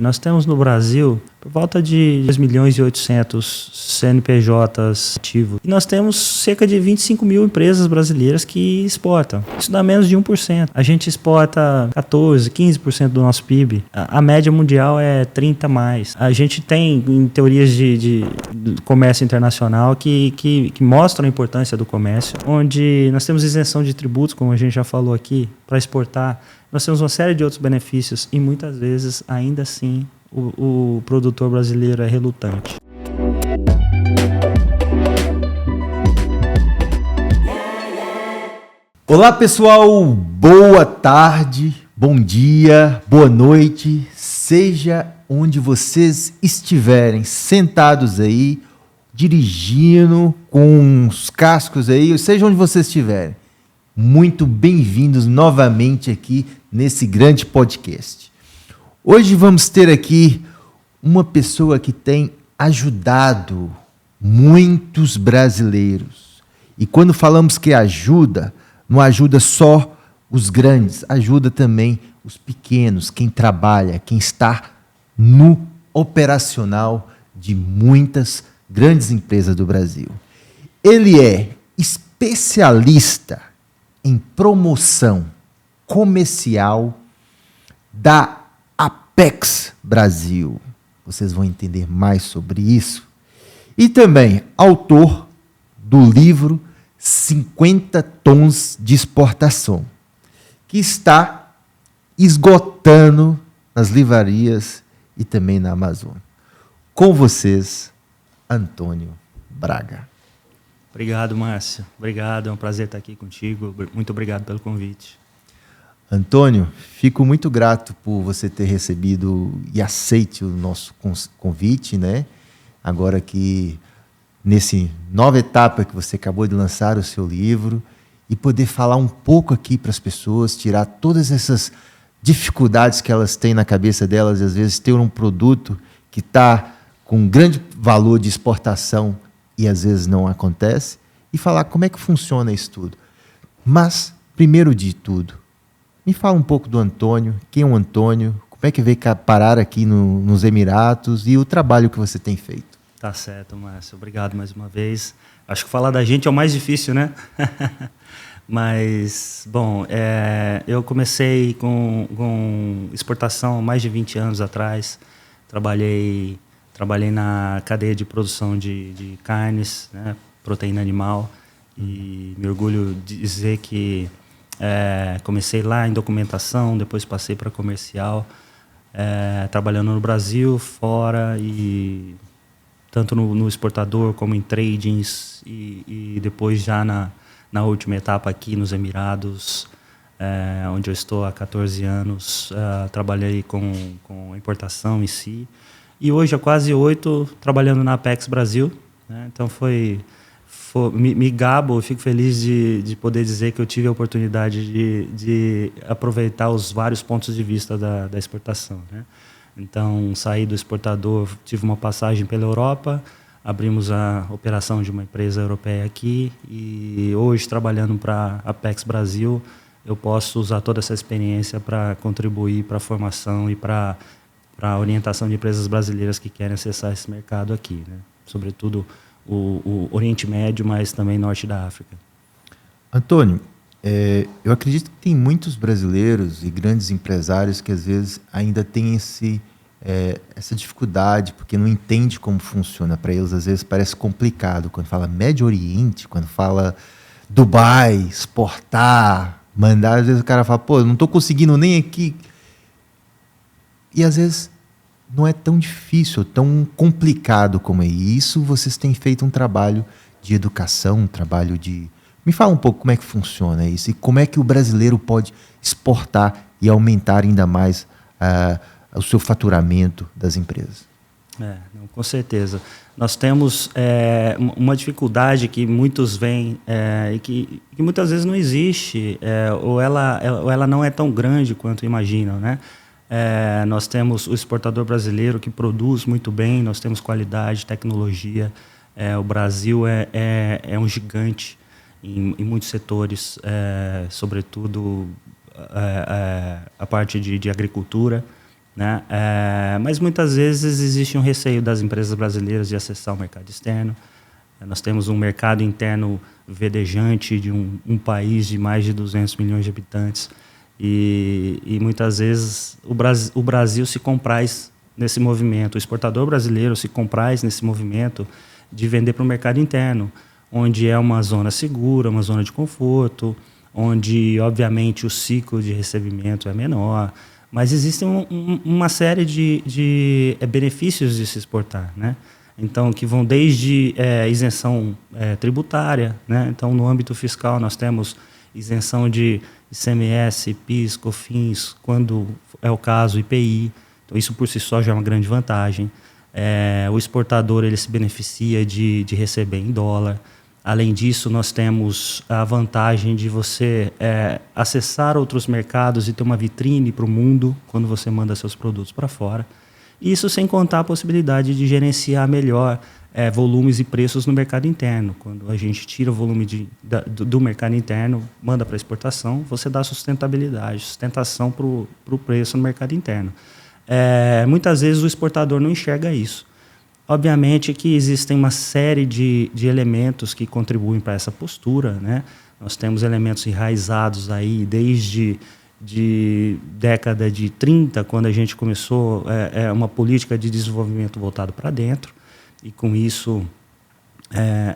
nós temos no Brasil por volta de 2 milhões e 800 CNPJs ativos. E nós temos cerca de 25 mil empresas brasileiras que exportam. Isso dá menos de 1%. A gente exporta 14, 15% do nosso PIB. A média mundial é 30 mais. A gente tem em teorias de comércio internacional que mostram a importância do comércio, onde nós temos isenção de tributos, como a gente já falou aqui, para exportar. Nós temos uma série de outros benefícios e muitas vezes, ainda assim, o produtor brasileiro é relutante. Olá pessoal, boa tarde, bom dia, boa noite, seja onde vocês estiverem, sentados aí, dirigindo com os cascos aí, seja onde vocês estiverem. Muito bem-vindos novamente aqui nesse grande podcast. Hoje vamos ter aqui uma pessoa que tem ajudado muitos brasileiros. E quando falamos que ajuda, não ajuda só os grandes, ajuda também os pequenos, quem trabalha, quem está no operacional de muitas grandes empresas do Brasil. Ele é especialista em promoção comercial da Apex Brasil. Vocês vão entender mais sobre isso. E também autor do livro 50 Tons de Exportação, que está esgotando nas livrarias e também na Amazônia. Com vocês, Antônio Braga. Obrigado, Márcio. Obrigado, é um prazer estar aqui contigo. Muito obrigado pelo convite. Antônio, fico muito grato por você ter recebido e aceite o nosso convite, né? Agora que nesse nova etapa que você acabou de lançar o seu livro e poder falar um pouco aqui para as pessoas, tirar todas essas dificuldades que elas têm na cabeça delas, às vezes ter um produto que está com um grande valor de exportação e às vezes não acontece, e falar como é que funciona isso tudo. Mas, primeiro de tudo, me fala um pouco do Antônio, quem é o Antônio, como é que veio parar aqui nos Emiratos e o trabalho que você tem feito. Tá certo, Márcio. Obrigado mais uma vez. Acho que falar da gente é o mais difícil, né? Mas, bom, eu comecei com exportação há mais de 20 anos atrás. Trabalhei na cadeia de produção de carnes, né, proteína animal, e me orgulho de dizer que comecei lá em documentação, depois passei para comercial, trabalhando no Brasil, fora, e tanto no exportador como em tradings, e depois já na última etapa aqui nos Emirados, onde eu estou há 14 anos, trabalhei com a importação em si. E hoje, há quase 8, trabalhando na Apex Brasil, né? Então me gabo, fico feliz de poder dizer que eu tive a oportunidade de aproveitar os vários pontos de vista da exportação, né? Então, saí do exportador, tive uma passagem pela Europa, abrimos a operação de uma empresa europeia aqui, e hoje, trabalhando para a Apex Brasil, eu posso usar toda essa experiência para contribuir para a formação e para a orientação de empresas brasileiras que querem acessar esse mercado aqui, né? Sobretudo o Oriente Médio, mas também Norte da África. Antônio, eu acredito que tem muitos brasileiros e grandes empresários que às vezes ainda têm essa dificuldade, porque não entende como funciona. Para eles, às vezes, parece complicado. Quando fala Médio Oriente, quando fala Dubai, exportar, mandar, às vezes o cara fala, pô, eu não estou conseguindo nem aqui. E às vezes não é tão difícil, tão complicado como é. E isso vocês têm feito um trabalho de educação, um trabalho de... Me fala um pouco como é que funciona isso e como é que o brasileiro pode exportar e aumentar ainda mais o seu faturamento das empresas. Não, com certeza. Nós temos uma dificuldade que muitos veem e que muitas vezes não existe, ou ela não é tão grande quanto imaginam, né? Nós temos o exportador brasileiro que produz muito bem, nós temos qualidade, tecnologia. O Brasil é um gigante em muitos setores, sobretudo a parte de agricultura. né? Mas muitas vezes existe um receio das empresas brasileiras de acessar o mercado externo. Nós temos um mercado interno vedejante de um país de mais de 200 milhões de habitantes e muitas vezes o Brasil se compraz nesse movimento, o exportador brasileiro se compraz nesse movimento de vender para o mercado interno, onde é uma zona segura, uma zona de conforto, onde, obviamente, o ciclo de recebimento é menor, mas existem uma série de benefícios de se exportar, né? Então, que vão desde isenção tributária, né? Então, no âmbito fiscal, nós temos isenção de ICMS, PIS, COFINS, quando é o caso, IPI. Então, isso por si só já é uma grande vantagem. O exportador ele se beneficia de receber em dólar. Além disso, nós temos a vantagem de você acessar outros mercados e ter uma vitrine para o mundo quando você manda seus produtos para fora. Isso sem contar a possibilidade de gerenciar melhor volumes e preços no mercado interno. Quando a gente tira o volume do mercado interno, manda para exportação, você dá sustentação para o preço no mercado interno. Muitas vezes o exportador não enxerga isso. Obviamente que existem uma série de elementos que contribuem para essa postura, né? Nós temos elementos enraizados aí desde década de 30, quando a gente começou uma política de desenvolvimento voltado para dentro, e com isso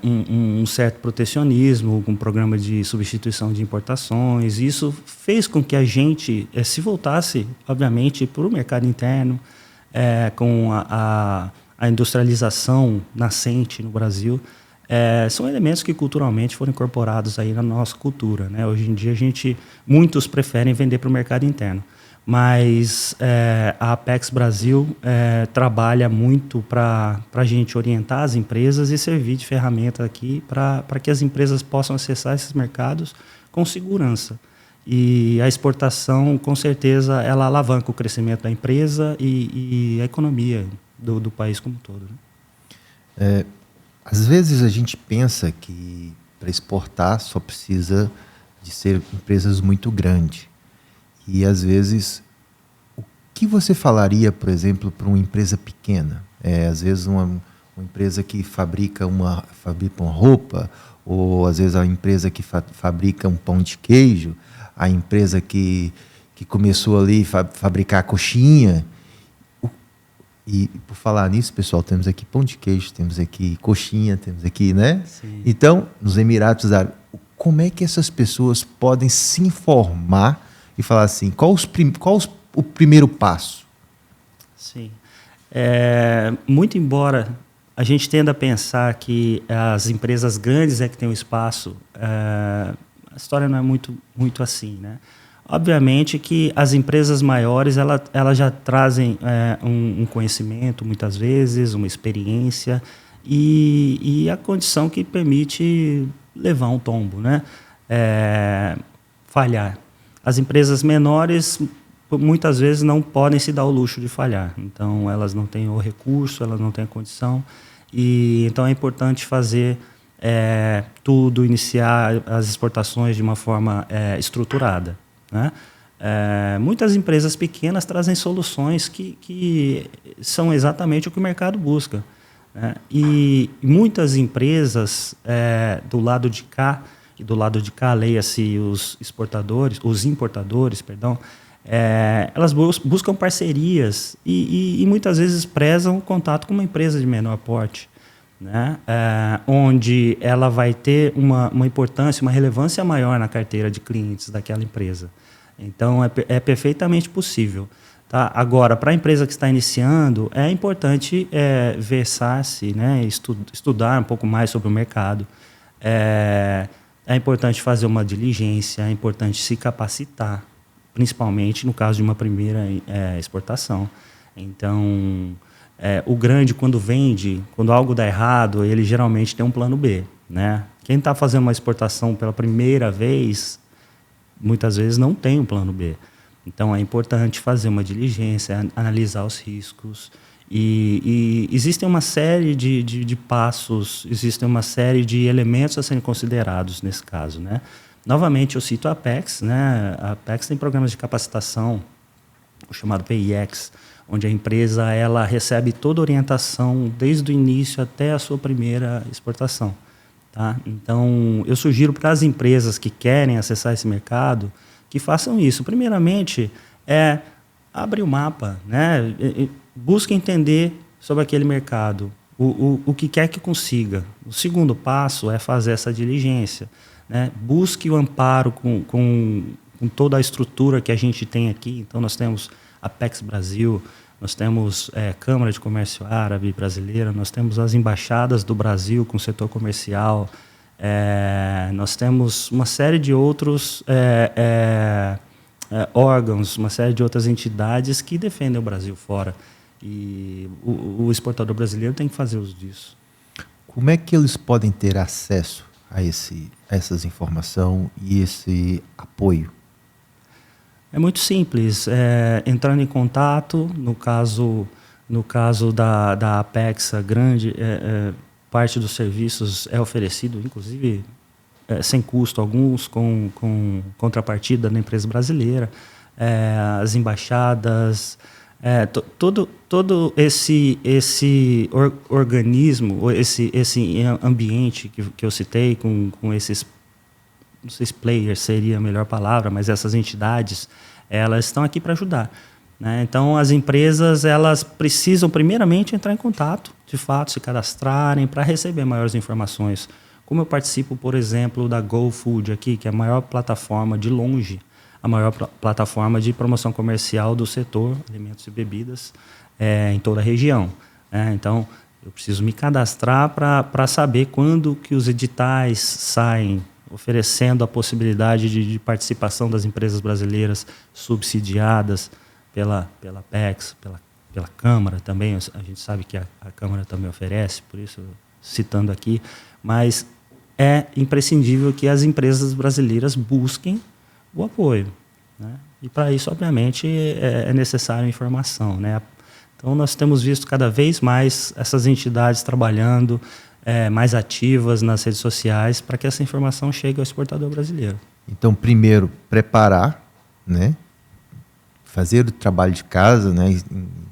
um certo protecionismo, um programa de substituição de importações. Isso fez com que a gente se voltasse, obviamente, para o mercado interno, com a industrialização nascente no Brasil. São elementos que culturalmente foram incorporados aí na nossa cultura, né? Hoje em dia muitos preferem vender para o mercado interno, mas a Apex Brasil trabalha muito para a gente orientar as empresas e servir de ferramenta aqui para que as empresas possam acessar esses mercados com segurança. E a exportação, com certeza, ela alavanca o crescimento da empresa e a economia do país como um todo, né? Às vezes a gente pensa que para exportar só precisa de ser empresas muito grandes. E às vezes, o que você falaria, por exemplo, para uma empresa pequena? Às vezes uma empresa que fabrica uma roupa, ou às vezes a empresa que fabrica um pão de queijo, a empresa que começou ali a fabricar coxinha. E por falar nisso, pessoal, temos aqui pão de queijo, temos aqui coxinha, temos aqui, né? Sim. Então, nos Emirados Árabes, como é que essas pessoas podem se informar e falar assim, qual o primeiro passo? Sim. Muito embora a gente tenda a pensar que as empresas grandes que têm o espaço, a história não é muito assim, né? Obviamente que as empresas maiores elas já trazem um conhecimento, muitas vezes, uma experiência e a condição que permite levar um tombo, né? Falhar. As empresas menores, muitas vezes, não podem se dar o luxo de falhar. Então, elas não têm o recurso, elas não têm a condição. Então, é importante fazer tudo, iniciar as exportações de uma forma estruturada, né? Muitas empresas pequenas trazem soluções que são exatamente o que o mercado busca, né? E muitas empresas do lado de cá, e do lado de cá, leia-se os importadores, elas buscam parcerias e muitas vezes prezam o contato com uma empresa de menor porte, né? Onde ela vai ter uma importância, uma relevância maior na carteira de clientes daquela empresa. Então, é perfeitamente possível, tá? Agora, para a empresa que está iniciando, é importante versar-se, né? Estudar um pouco mais sobre o mercado. É importante fazer uma diligência, é importante se capacitar, principalmente no caso de uma primeira exportação. Então, o grande, quando vende, quando algo dá errado, ele geralmente tem um plano B, né? Quem está fazendo uma exportação pela primeira vez, muitas vezes não tem um plano B. Então, é importante fazer uma diligência, analisar os riscos. E existem uma série de passos, existem uma série de elementos a serem considerados nesse caso, né? Novamente, eu cito a Apex, né? A Apex tem programas de capacitação, o chamado PIX, onde a empresa ela recebe toda a orientação desde o início até a sua primeira exportação. Tá? Então, eu sugiro para as empresas que querem acessar esse mercado que façam isso. Primeiramente, abre o mapa, né? Busque entender sobre aquele mercado, o que quer que consiga. O segundo passo é fazer essa diligência, né? Busque o amparo com toda a estrutura que a gente tem aqui. Então, nós temos a Apex Brasil, nós temos Câmara de Comércio Árabe Brasileira, nós temos as embaixadas do Brasil com o setor comercial, nós temos uma série de outros órgãos, uma série de outras entidades que defendem o Brasil fora. E o exportador brasileiro tem que fazer uso disso. Como é que eles podem ter acesso a essas informações e esse apoio? É muito simples, entrando em contato, no caso da Apex, a grande parte dos serviços é oferecido, inclusive sem custo, alguns com contrapartida da empresa brasileira, as embaixadas, todo esse organismo, esse ambiente que eu citei com esses, não sei se players seria a melhor palavra, mas essas entidades, elas estão aqui para ajudar, né? Então, as empresas, elas precisam primeiramente entrar em contato, de fato, se cadastrarem para receber maiores informações. Como eu participo, por exemplo, da GoFood aqui, que é a maior plataforma de longe, a maior plataforma de promoção comercial do setor alimentos e bebidas em toda a região. Então, eu preciso me cadastrar para saber quando que os editais saem, oferecendo a possibilidade de participação das empresas brasileiras subsidiadas pela Apex, pela Câmara também. A gente sabe que a Câmara também oferece, por isso citando aqui, mas é imprescindível que as empresas brasileiras busquem o apoio, né? E para isso, obviamente, é necessário informação, né? Então, nós temos visto cada vez mais essas entidades trabalhando mais ativas nas redes sociais para que essa informação chegue ao exportador brasileiro. Então, primeiro, preparar, né? Fazer o trabalho de casa, né?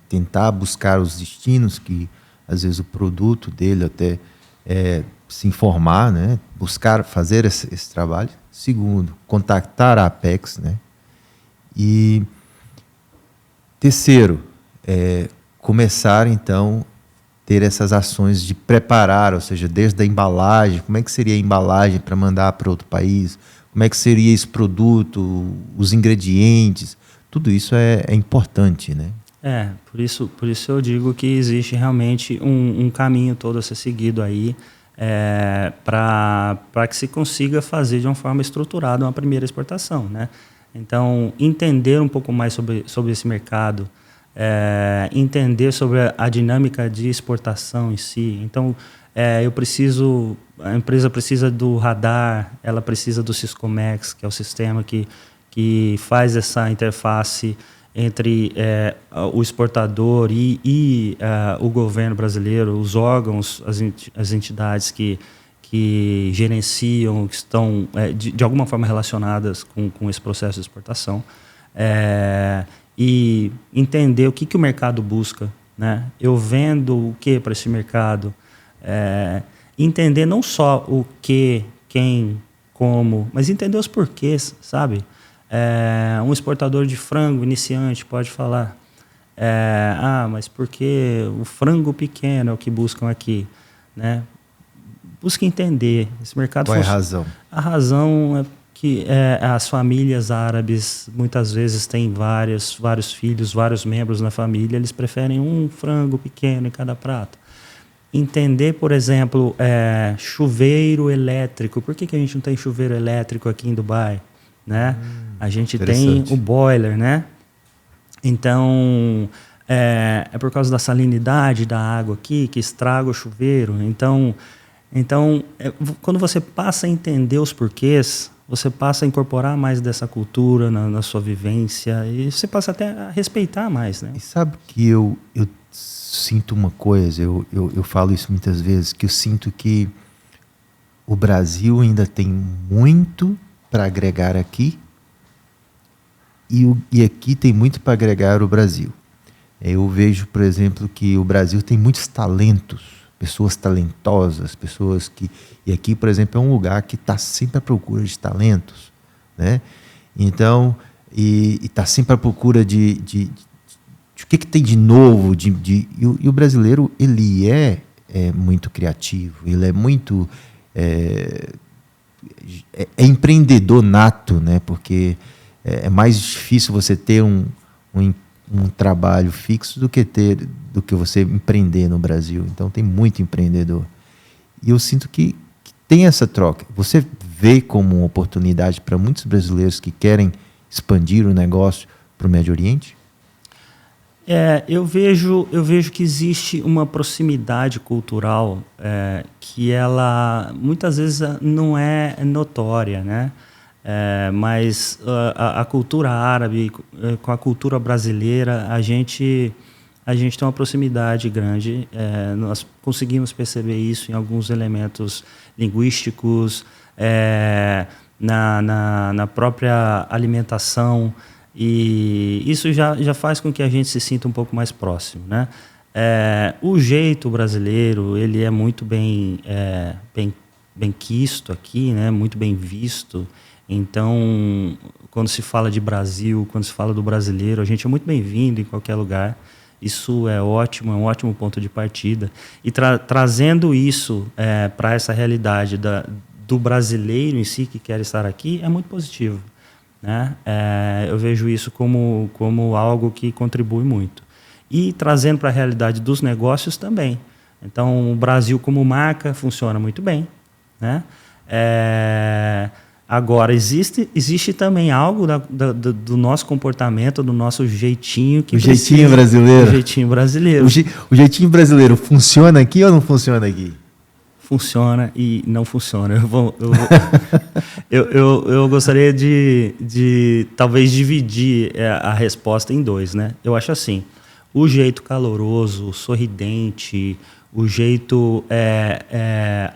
Tentar buscar os destinos que, às vezes, o produto dele até se informar, né? Buscar fazer esse trabalho. Segundo, contactar a Apex, né? E terceiro, começar, então, ter essas ações de preparar, ou seja, desde a embalagem, como é que seria a embalagem para mandar para outro país, como é que seria esse produto, os ingredientes, tudo isso é importante, né? Por isso eu digo que existe realmente um caminho todo a ser seguido aí, para que se consiga fazer de uma forma estruturada uma primeira exportação, né? Então, entender um pouco mais sobre esse mercado, entender sobre a dinâmica de exportação em si. Então, a empresa precisa do radar, ela precisa do Syscomex, que é o sistema que faz essa interface entre o exportador e o governo brasileiro, os órgãos, as entidades que gerenciam, que estão de alguma forma relacionadas com esse processo de exportação, e entender o que o mercado busca, né? Eu vendo o que para esse mercado, entender não só o que, quem, como, mas entender os porquês, sabe? Um exportador de frango iniciante pode falar, mas porque o frango pequeno é o que buscam aqui, né? Busque entender esse mercado. Qual é a razão? A razão é que as famílias árabes muitas vezes têm vários filhos, vários membros na família, eles preferem um frango pequeno em cada prato. Entender, por exemplo, chuveiro elétrico. Por que a gente não tem chuveiro elétrico aqui em Dubai, né? A gente tem o boiler, né? Então, é por causa da salinidade da água aqui que estraga o chuveiro. Então, quando você passa a entender os porquês, você passa a incorporar mais dessa cultura na sua vivência e você passa até a respeitar mais, né? E sabe que eu sinto uma coisa, eu falo isso muitas vezes, que eu sinto que o Brasil ainda tem muito para agregar aqui e aqui tem muito para agregar o Brasil. Eu vejo, por exemplo, que o Brasil tem muitos talentos, pessoas talentosas, pessoas que... E aqui, por exemplo, é um lugar que está sempre à procura de talentos, né? Então, e está sempre à procura de o que tem de novo. E o brasileiro, ele é muito criativo, ele é muito... É empreendedor nato, né? Porque é mais difícil você ter um trabalho fixo do que você empreender no Brasil. Então tem muito empreendedor. E eu sinto que tem essa troca. Você vê como uma oportunidade para muitos brasileiros que querem expandir o negócio para o Médio Oriente? Eu vejo que existe uma proximidade cultural que ela muitas vezes não é notória, né? Mas a cultura árabe com a cultura brasileira, a gente tem uma proximidade grande. Nós conseguimos perceber isso em alguns elementos linguísticos, na própria alimentação. E isso já faz com que a gente se sinta um pouco mais próximo, né? O jeito brasileiro, ele é muito bem quisto aqui, né? Muito bem visto. Então, quando se fala de Brasil, quando se fala do brasileiro, a gente é muito bem-vindo em qualquer lugar. Isso é ótimo, é um ótimo ponto de partida. E trazendo isso para essa realidade do brasileiro em si que quer estar aqui, é muito positivo, né? Eu vejo isso como algo que contribui muito. E trazendo para a realidade dos negócios também. Então, o Brasil como marca funciona muito bem, né? Agora, existe também algo do nosso comportamento, do nosso jeitinho que jeitinho brasileiro. O jeitinho brasileiro. O jeitinho brasileiro funciona aqui ou não funciona aqui? Funciona e não funciona. Eu gostaria de talvez dividir a resposta em dois, né? Eu acho assim, o jeito caloroso, sorridente, o jeito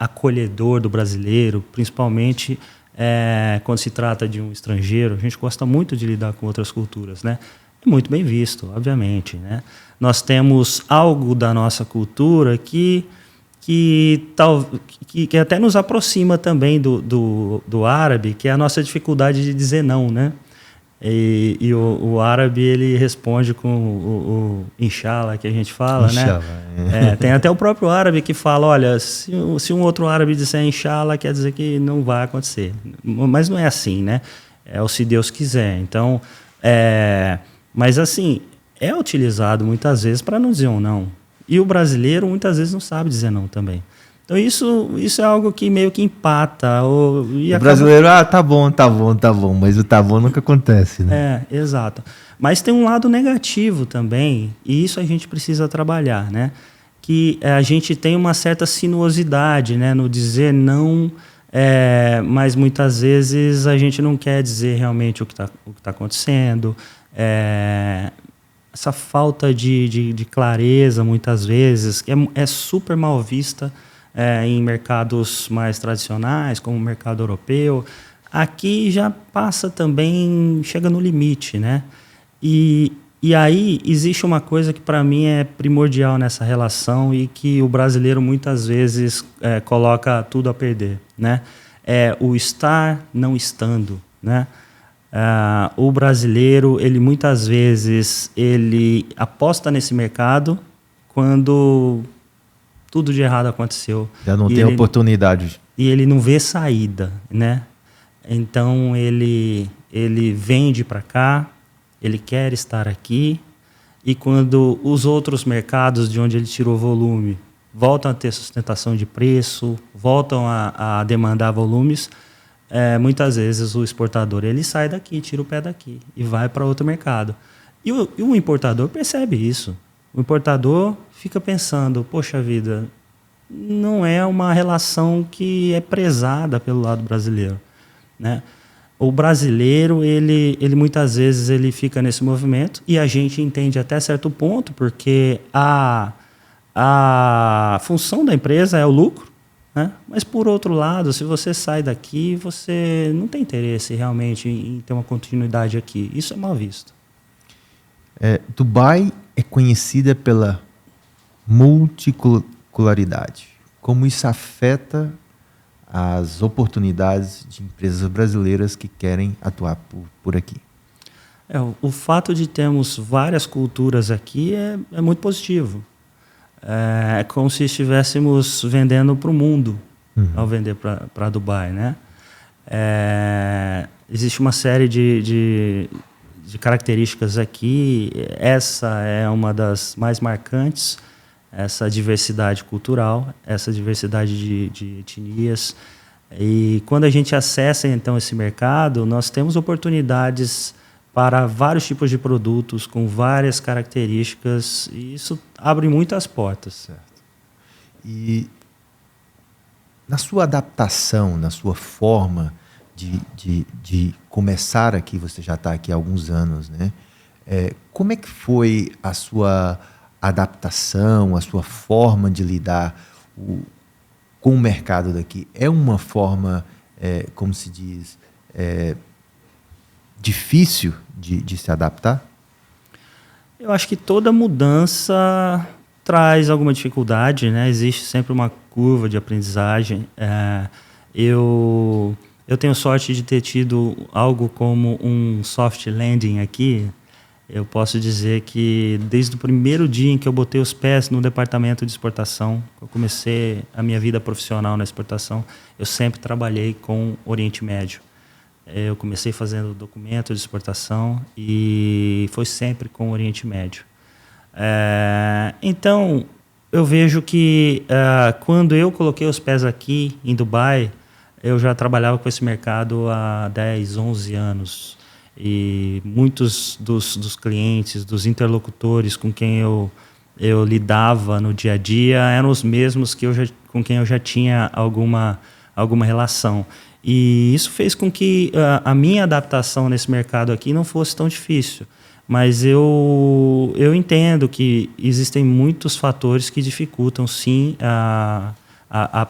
acolhedor do brasileiro, principalmente quando se trata de um estrangeiro, a gente gosta muito de lidar com outras culturas, né? É muito bem visto, obviamente, né? Nós temos algo da nossa cultura que até nos aproxima também do árabe, que é a nossa dificuldade de dizer não, né? E o árabe, ele responde com o inshallah, que a gente fala, inshallah, né? Tem até o próprio árabe que fala, olha, se um outro árabe disser inshallah, quer dizer que não vai acontecer. Mas não é assim, né? É o se Deus quiser. Então, mas assim, é utilizado muitas vezes para não dizer um não. E o brasileiro muitas vezes não sabe dizer não também. Então isso é algo que meio que empata. O brasileiro, tá bom, mas o tá bom nunca acontece, né? Exato. Mas tem um lado negativo também, e isso a gente precisa trabalhar, né? Que a gente tem uma certa sinuosidade, né, no dizer não, mas muitas vezes a gente não quer dizer realmente o que tá acontecendo. Essa falta de clareza, muitas vezes, que é super mal vista em mercados mais tradicionais, como o mercado europeu. Aqui já passa também, chega no limite, né? E aí existe uma coisa que para mim é primordial nessa relação e que o brasileiro muitas vezes coloca tudo a perder, né? O estar não estando, né? O brasileiro, ele muitas vezes ele aposta nesse mercado quando tudo de errado aconteceu. Já não tem oportunidade. E ele não vê saída, né? Então ele vende para cá, ele quer estar aqui, e quando os outros mercados de onde ele tirou volume voltam a ter sustentação de preço, voltam a demandar volumes, muitas vezes o exportador ele sai daqui, tira o pé daqui e vai para outro mercado. E o importador percebe isso. O importador fica pensando, poxa vida, não é uma relação que é prezada pelo lado brasileiro, né? O brasileiro, ele muitas vezes ele fica nesse movimento, e a gente entende até certo ponto, porque a função da empresa é o lucro, né? Mas, por outro lado, se você sai daqui, você não tem interesse realmente em ter uma continuidade aqui. Isso é mal visto. Dubai é conhecida pela multiculturalidade. Como isso afeta as oportunidades de empresas brasileiras que querem atuar por aqui? O fato de termos várias culturas aqui é muito positivo. É como se estivéssemos vendendo para o mundo, ao vender para Dubai, né? Existe uma série de características aqui. Essa é uma das mais marcantes, essa diversidade cultural, essa diversidade de etnias. E quando a gente acessa, então, esse mercado, nós temos oportunidades para vários tipos de produtos, com várias características, e isso abre muitas portas. Certo. E na sua adaptação, na sua forma de começar aqui, você já está aqui há alguns anos, né? Como é que foi a sua adaptação, a sua forma de lidar com o mercado daqui? É uma forma, como se diz, difícil de se adaptar? Eu acho que toda mudança traz alguma dificuldade, né? Existe sempre uma curva de aprendizagem. Eu tenho sorte de ter tido algo como um soft landing aqui. Eu posso dizer que desde o primeiro dia em que eu botei os pés no departamento de exportação, eu comecei a minha vida profissional na exportação, eu sempre trabalhei com Oriente Médio. Eu comecei fazendo documento de exportação e foi sempre com o Oriente Médio. Então, eu vejo que quando eu coloquei os pés aqui em Dubai, eu já trabalhava com esse mercado há 10, 11 anos. E muitos dos clientes, dos interlocutores com quem eu lidava no dia a dia eram os mesmos com quem eu já tinha alguma relação. E isso fez com que a minha adaptação nesse mercado aqui não fosse tão difícil. Mas eu entendo que existem muitos fatores que dificultam, sim, a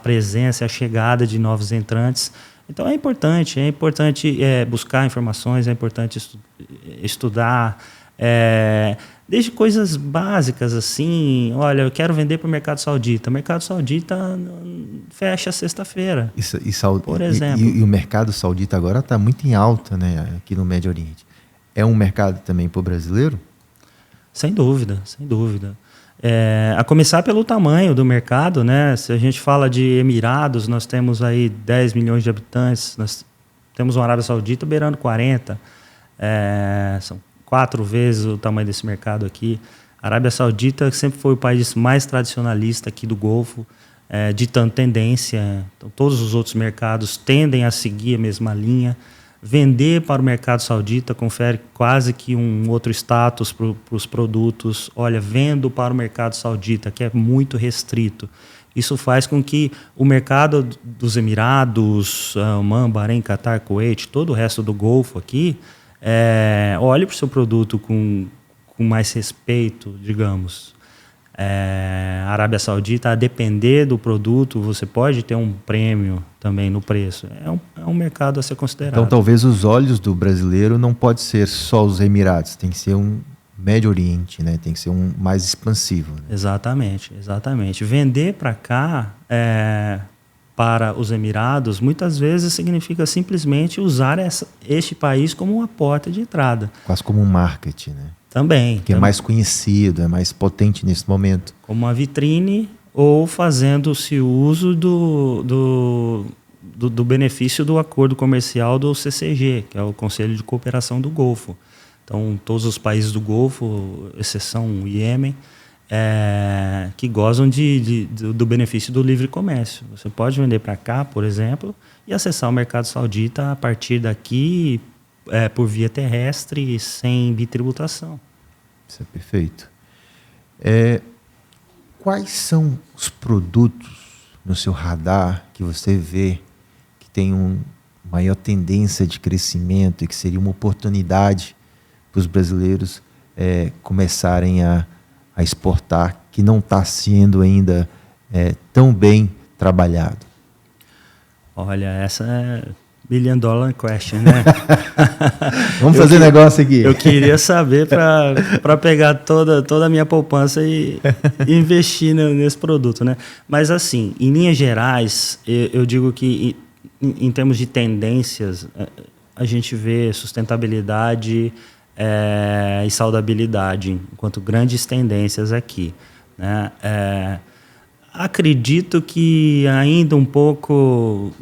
presença, a chegada de novos entrantes. Então é importante buscar informações, é importante estudar, desde coisas básicas assim. Olha, eu quero vender para o mercado saudita. O mercado saudita fecha sexta-feira, por exemplo. E o mercado saudita agora está muito em alta, né, aqui no Médio Oriente. É um mercado também para o brasileiro? Sem dúvida, sem dúvida. A começar pelo tamanho do mercado, né? Se a gente fala de Emirados, nós temos aí 10 milhões de habitantes, nós temos uma Arábia Saudita beirando 40, são 4 vezes o tamanho desse mercado aqui. A Arábia Saudita sempre foi o país mais tradicionalista aqui do Golfo, ditando tendência. Então, todos os outros mercados tendem a seguir a mesma linha. Vender para o mercado saudita confere quase que um outro status para os produtos. Olha, vendo para o mercado saudita, que é muito restrito. Isso faz com que o mercado dos Emirados, Oman, Bahrein, Catar, Kuwait, todo o resto do Golfo aqui, olhe para o seu produto com mais respeito, digamos. A Arábia Saudita, a depender do produto, você pode ter um prêmio também no preço. É um mercado a ser considerado. Então, talvez os olhos do brasileiro não pode ser só os Emirados, tem que ser um Médio Oriente, né? Tem que ser um mais expansivo. Né? Exatamente, exatamente. Vender para cá, para os Emirados, muitas vezes significa simplesmente usar este país como uma porta de entrada. Quase como um marketing, né? Também. Que é mais conhecido, é mais potente nesse momento. Como uma vitrine ou fazendo-se uso do benefício do acordo comercial do CCG, que é o Conselho de Cooperação do Golfo. Então, todos os países do Golfo, exceção o Iêmen, que gozam do benefício do livre comércio. Você pode vender para cá, por exemplo, e acessar o mercado saudita a partir daqui, por via terrestre, sem bitributação. Isso é perfeito. Quais são os produtos no seu radar que você vê que tem uma maior tendência de crescimento e que seria uma oportunidade para os brasileiros começarem a exportar, que não está sendo ainda tão bem trabalhado? Olha, essa é Billion Dollar Question, né? Vamos fazer negócio aqui. Eu queria saber para pegar toda a minha poupança e investir nesse produto, né? Mas assim, em linhas gerais, eu digo que em termos de tendências, a gente vê sustentabilidade e saudabilidade enquanto grandes tendências aqui, né? Acredito que ainda um pouco...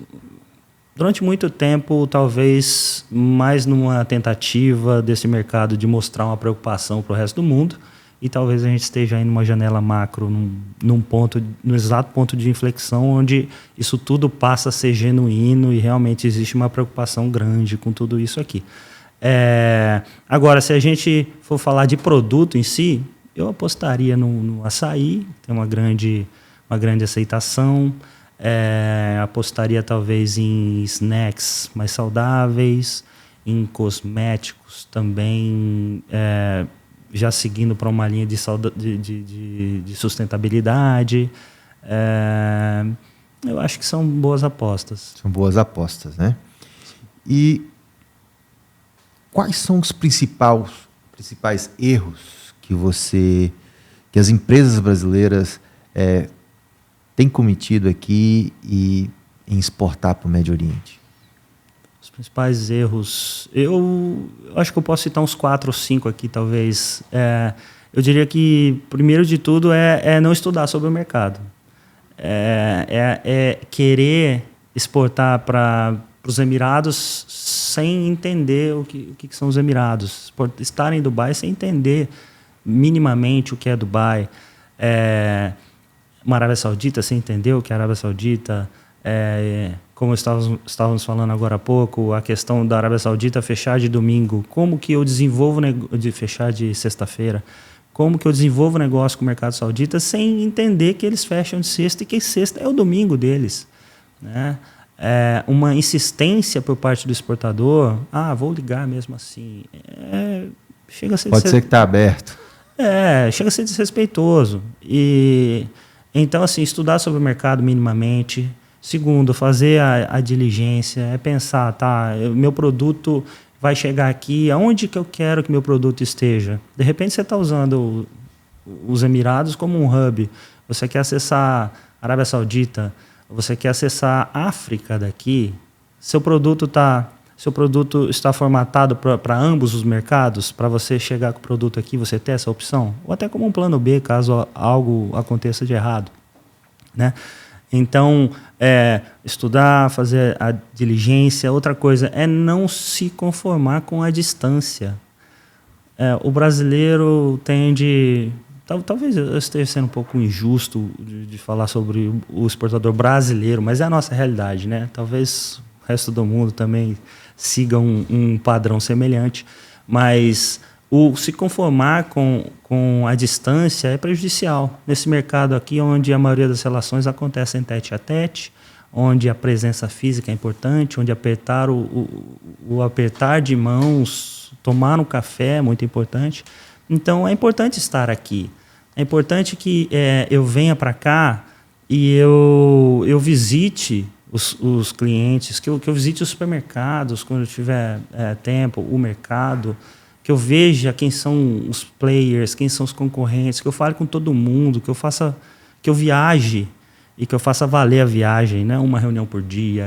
Durante muito tempo, talvez mais numa tentativa desse mercado de mostrar uma preocupação para o resto do mundo, e talvez a gente esteja aí numa janela macro, no exato ponto de inflexão, onde isso tudo passa a ser genuíno e realmente existe uma preocupação grande com tudo isso aqui. Agora, se a gente for falar de produto em si, eu apostaria no açaí, tem uma grande aceitação. Apostaria talvez em snacks mais saudáveis, em cosméticos também, já seguindo para uma linha de sustentabilidade. Eu acho que são boas apostas. São boas apostas, né? E quais são os principais erros que as empresas brasileiras tem cometido aqui e em exportar para o Médio Oriente? Os principais erros... Eu acho que eu posso citar uns 4 ou 5 aqui, talvez. Eu diria que, primeiro de tudo, é não estudar sobre o mercado. Querer exportar para os Emirados sem entender o que são os Emirados. Estar em Dubai sem entender minimamente o que é Dubai. Uma Arábia Saudita, você entendeu que a Arábia Saudita, como estávamos falando agora há pouco, a questão da Arábia Saudita fechar de domingo, como que eu desenvolvo de fechar de sexta-feira, como que eu desenvolvo negócio com o mercado saudita sem entender que eles fecham de sexta e que sexta é o domingo deles, né? Uma insistência por parte do exportador, vou ligar mesmo assim, chega a ser pode ser que está aberto. Chega a ser desrespeitoso. Então, assim, estudar sobre o mercado minimamente. Segundo, fazer a diligência, pensar, o meu produto vai chegar aqui, aonde que eu quero que meu produto esteja? De repente você está usando os Emirados como um hub, você quer acessar a Arábia Saudita, você quer acessar a África daqui, seu produto está formatado para ambos os mercados, para você chegar com o produto aqui, você ter essa opção, ou até como um plano B, caso algo aconteça de errado, né? Então, estudar, fazer a diligência. Outra coisa é não se conformar com a distância. O brasileiro tende... Talvez eu esteja sendo um pouco injusto de falar sobre o exportador brasileiro, mas é a nossa realidade, né? Talvez o resto do mundo também siga um padrão semelhante, mas se conformar com a distância é prejudicial. Nesse mercado aqui, onde a maioria das relações acontecem tete a tete, onde a presença física é importante, onde apertar o apertar de mãos, tomar um café é muito importante. Então, é importante estar aqui. É importante que eu venha para cá e eu visite os clientes, que eu visite os supermercados quando eu tiver tempo, o mercado, que eu veja quem são os players, quem são os concorrentes, que eu fale com todo mundo, que eu viaje e que eu faça valer a viagem, né? Uma reunião por dia,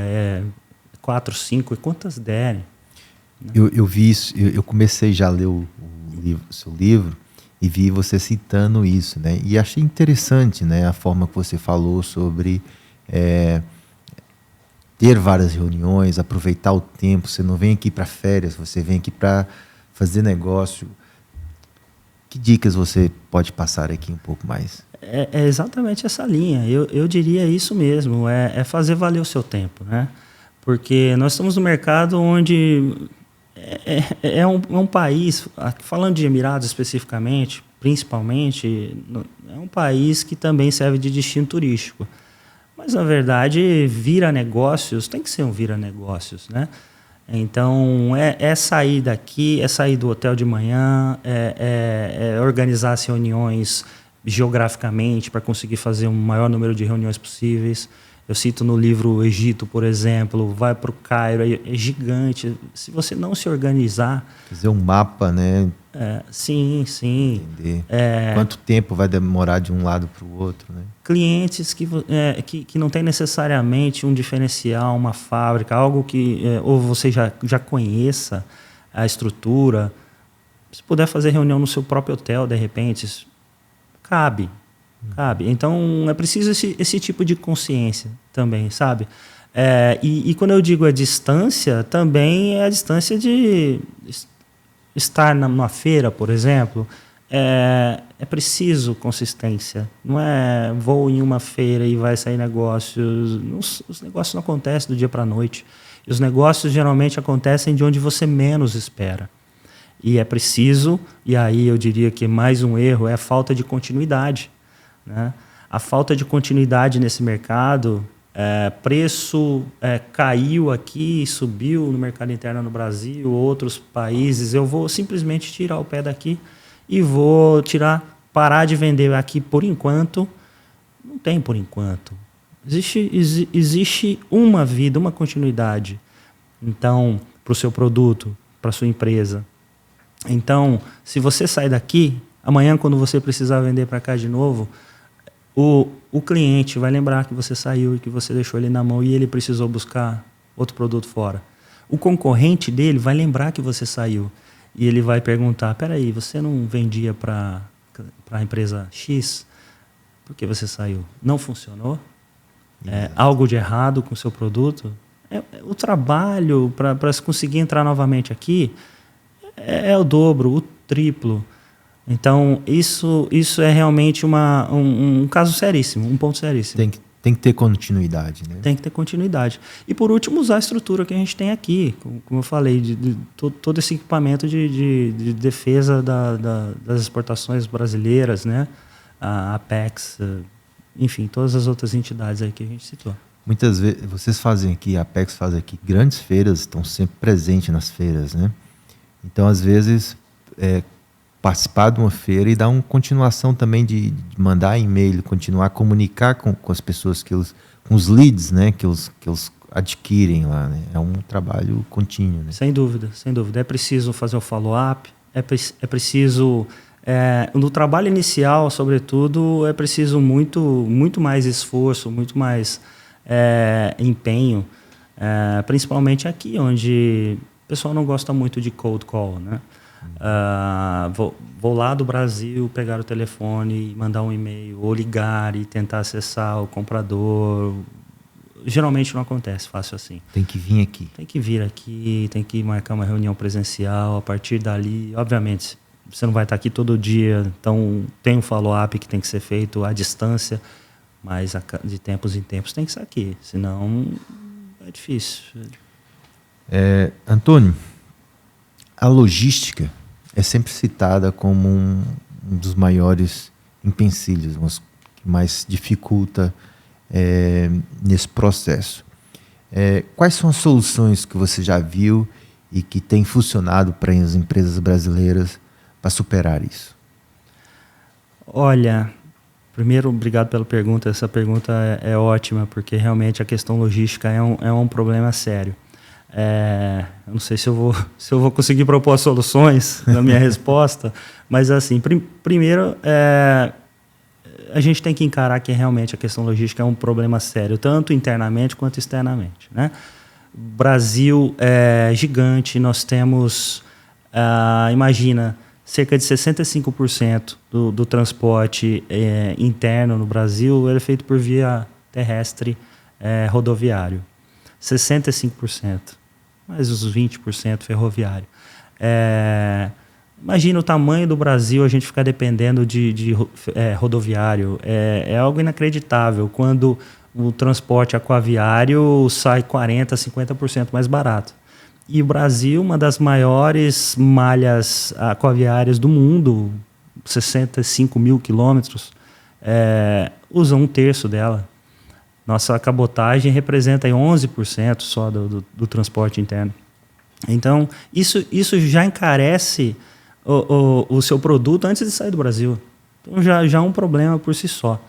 4, 5, quantas derem. Né? Eu vi isso, eu comecei já a ler o seu livro e vi você citando isso, né? E achei interessante, né, a forma que você falou sobre ter várias reuniões, aproveitar o tempo. Você não vem aqui para férias, você vem aqui para fazer negócio. Que dicas você pode passar aqui um pouco mais? É exatamente essa linha. Eu diria isso mesmo, é fazer valer o seu tempo, né? Porque nós estamos no mercado onde é um país, falando de Emirados especificamente, principalmente, é um país que também serve de destino turístico. Mas, na verdade, vira-negócios tem que ser um vira-negócios, né? Então, é sair daqui, é sair do hotel de manhã, é organizar as reuniões geograficamente para conseguir fazer um maior número de reuniões possíveis. Eu cito no livro o Egito, por exemplo, vai para o Cairo, é gigante. Se você não se organizar... Fazer um mapa, né? Sim. Entender quanto tempo vai demorar de um lado para o outro, né? Clientes que não tem necessariamente um diferencial, uma fábrica, algo que ou você já conheça a estrutura. Se puder fazer reunião no seu próprio hotel, de repente, cabe. Então, é preciso esse tipo de consciência também, sabe? E quando eu digo a distância, também é a distância de estar numa feira, por exemplo. É preciso consistência. Não é vou em uma feira e vai sair negócios. Os negócios não acontecem do dia para a noite. E os negócios geralmente acontecem de onde você menos espera. E é preciso, e aí eu diria que mais um erro é a falta de continuidade. Né? A falta de continuidade nesse mercado, preço caiu aqui, subiu no mercado interno no Brasil, outros países, eu vou simplesmente tirar o pé daqui e vou parar de vender aqui por enquanto. Não tem por enquanto. Existe uma vida, uma continuidade. Então, para o seu produto, para a sua empresa. Então, se você sair daqui, amanhã quando você precisar vender para cá de novo, o cliente vai lembrar que você saiu e que você deixou ele na mão e ele precisou buscar outro produto fora. O concorrente dele vai lembrar que você saiu e ele vai perguntar, peraí, você não vendia para a empresa X? Por que você saiu? Não funcionou? Algo de errado com o seu produto? O trabalho para se conseguir entrar novamente aqui é o dobro, o triplo. Então, isso é realmente um caso seríssimo, um ponto seríssimo. Tem que ter continuidade, né? Tem que ter continuidade. E, por último, usar a estrutura que a gente tem aqui. Como eu falei, de todo esse equipamento de defesa das exportações brasileiras, né? A Apex, enfim, todas as outras entidades aí que a gente citou. Muitas vezes, vocês fazem aqui, a Apex faz aqui, grandes feiras, estão sempre presentes nas feiras, né? Então, às vezes... participar de uma feira e dar uma continuação também de mandar e-mail, continuar a comunicar com as pessoas, com os leads, né, que eles adquirem lá. Né? É um trabalho contínuo. Né? Sem dúvida. É preciso fazer o follow-up, é preciso... no trabalho inicial, sobretudo, é preciso muito mais esforço, muito mais empenho, principalmente aqui, onde o pessoal não gosta muito de cold call, né? Vou lá do Brasil pegar o telefone e mandar um e-mail ou ligar e tentar acessar o comprador. Geralmente não acontece fácil assim. Tem que vir aqui. Tem que vir aqui, tem que marcar uma reunião presencial. A partir dali, obviamente, você não vai estar aqui todo dia, então tem um follow-up que tem que ser feito à distância, mas de tempos em tempos tem que ser aqui, senão é difícil. Antônio, a logística é sempre citada como um dos maiores empecilhos, que mais dificulta nesse processo. Quais são as soluções que você já viu e que tem funcionado para as empresas brasileiras para superar isso? Olha, primeiro, obrigado pela pergunta. Essa pergunta é ótima, porque realmente a questão logística é um problema sério. Eu não sei se eu vou conseguir propor soluções na minha resposta, mas assim, primeiro a gente tem que encarar que realmente a questão logística é um problema sério, tanto internamente quanto externamente, né? O Brasil é gigante, nós temos, imagina, cerca de 65% do transporte interno no Brasil é feito por via terrestre rodoviário, 65%. Mais os 20% ferroviário. Imagina o tamanho do Brasil, a gente ficar dependendo de rodoviário. É algo inacreditável quando o transporte aquaviário sai 40%, 50% mais barato. E o Brasil, uma das maiores malhas aquaviárias do mundo, 65 mil quilômetros, usa 1/3 dela. Nossa cabotagem representa 11% só do transporte interno. Então, isso já encarece o seu produto antes de sair do Brasil. Então, já é um problema por si só.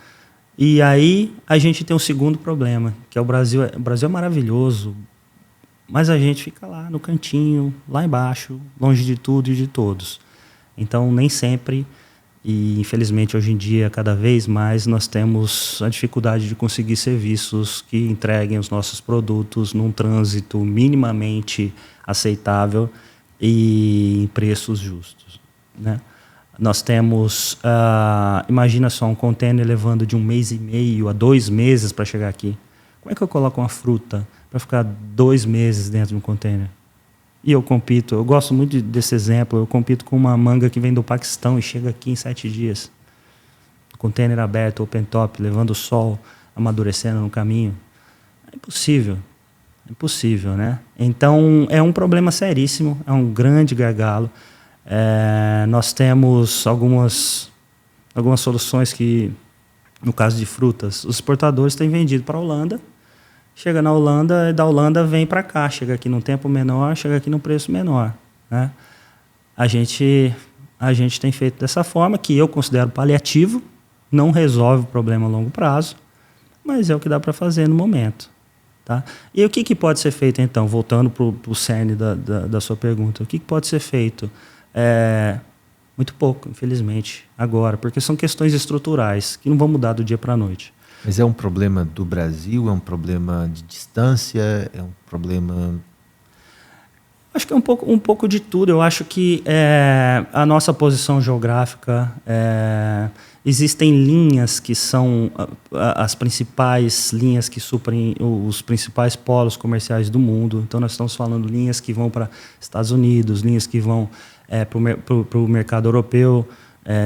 E aí a gente tem um segundo problema, que é o Brasil. O Brasil é maravilhoso, mas a gente fica lá no cantinho, lá embaixo, longe de tudo e de todos. Então, nem sempre, e infelizmente hoje em dia, cada vez mais, nós temos a dificuldade de conseguir serviços que entreguem os nossos produtos num trânsito minimamente aceitável e em preços justos, né? Nós temos, imagina só, um container levando de 1 mês e meio a 2 meses para chegar aqui. Como é que eu coloco uma fruta para ficar 2 meses dentro de um container? E eu compito, eu gosto muito desse exemplo, eu compito com uma manga que vem do Paquistão e chega aqui em 7 dias. Container aberto, open top, levando o sol, amadurecendo no caminho. É impossível, né? Então, é um problema seríssimo, é um grande gargalo. Nós temos algumas soluções que, no caso de frutas, os exportadores têm vendido para a Holanda, chega na Holanda e da Holanda vem para cá, chega aqui num tempo menor, chega aqui num preço menor, né? A gente tem feito dessa forma, que eu considero paliativo, não resolve o problema a longo prazo, mas é o que dá para fazer no momento, tá? E o que pode ser feito então, voltando para o cerne da sua pergunta, o que pode ser feito? Muito pouco, infelizmente, agora, porque são questões estruturais que não vão mudar do dia para a noite. Mas é um problema do Brasil? É um problema de distância? É um problema... Acho que é um pouco de tudo. Eu acho que a nossa posição geográfica, existem linhas que são as principais linhas que suprem os principais polos comerciais do mundo. Então, nós estamos falando linhas que vão para Estados Unidos, linhas que vão para o mercado europeu,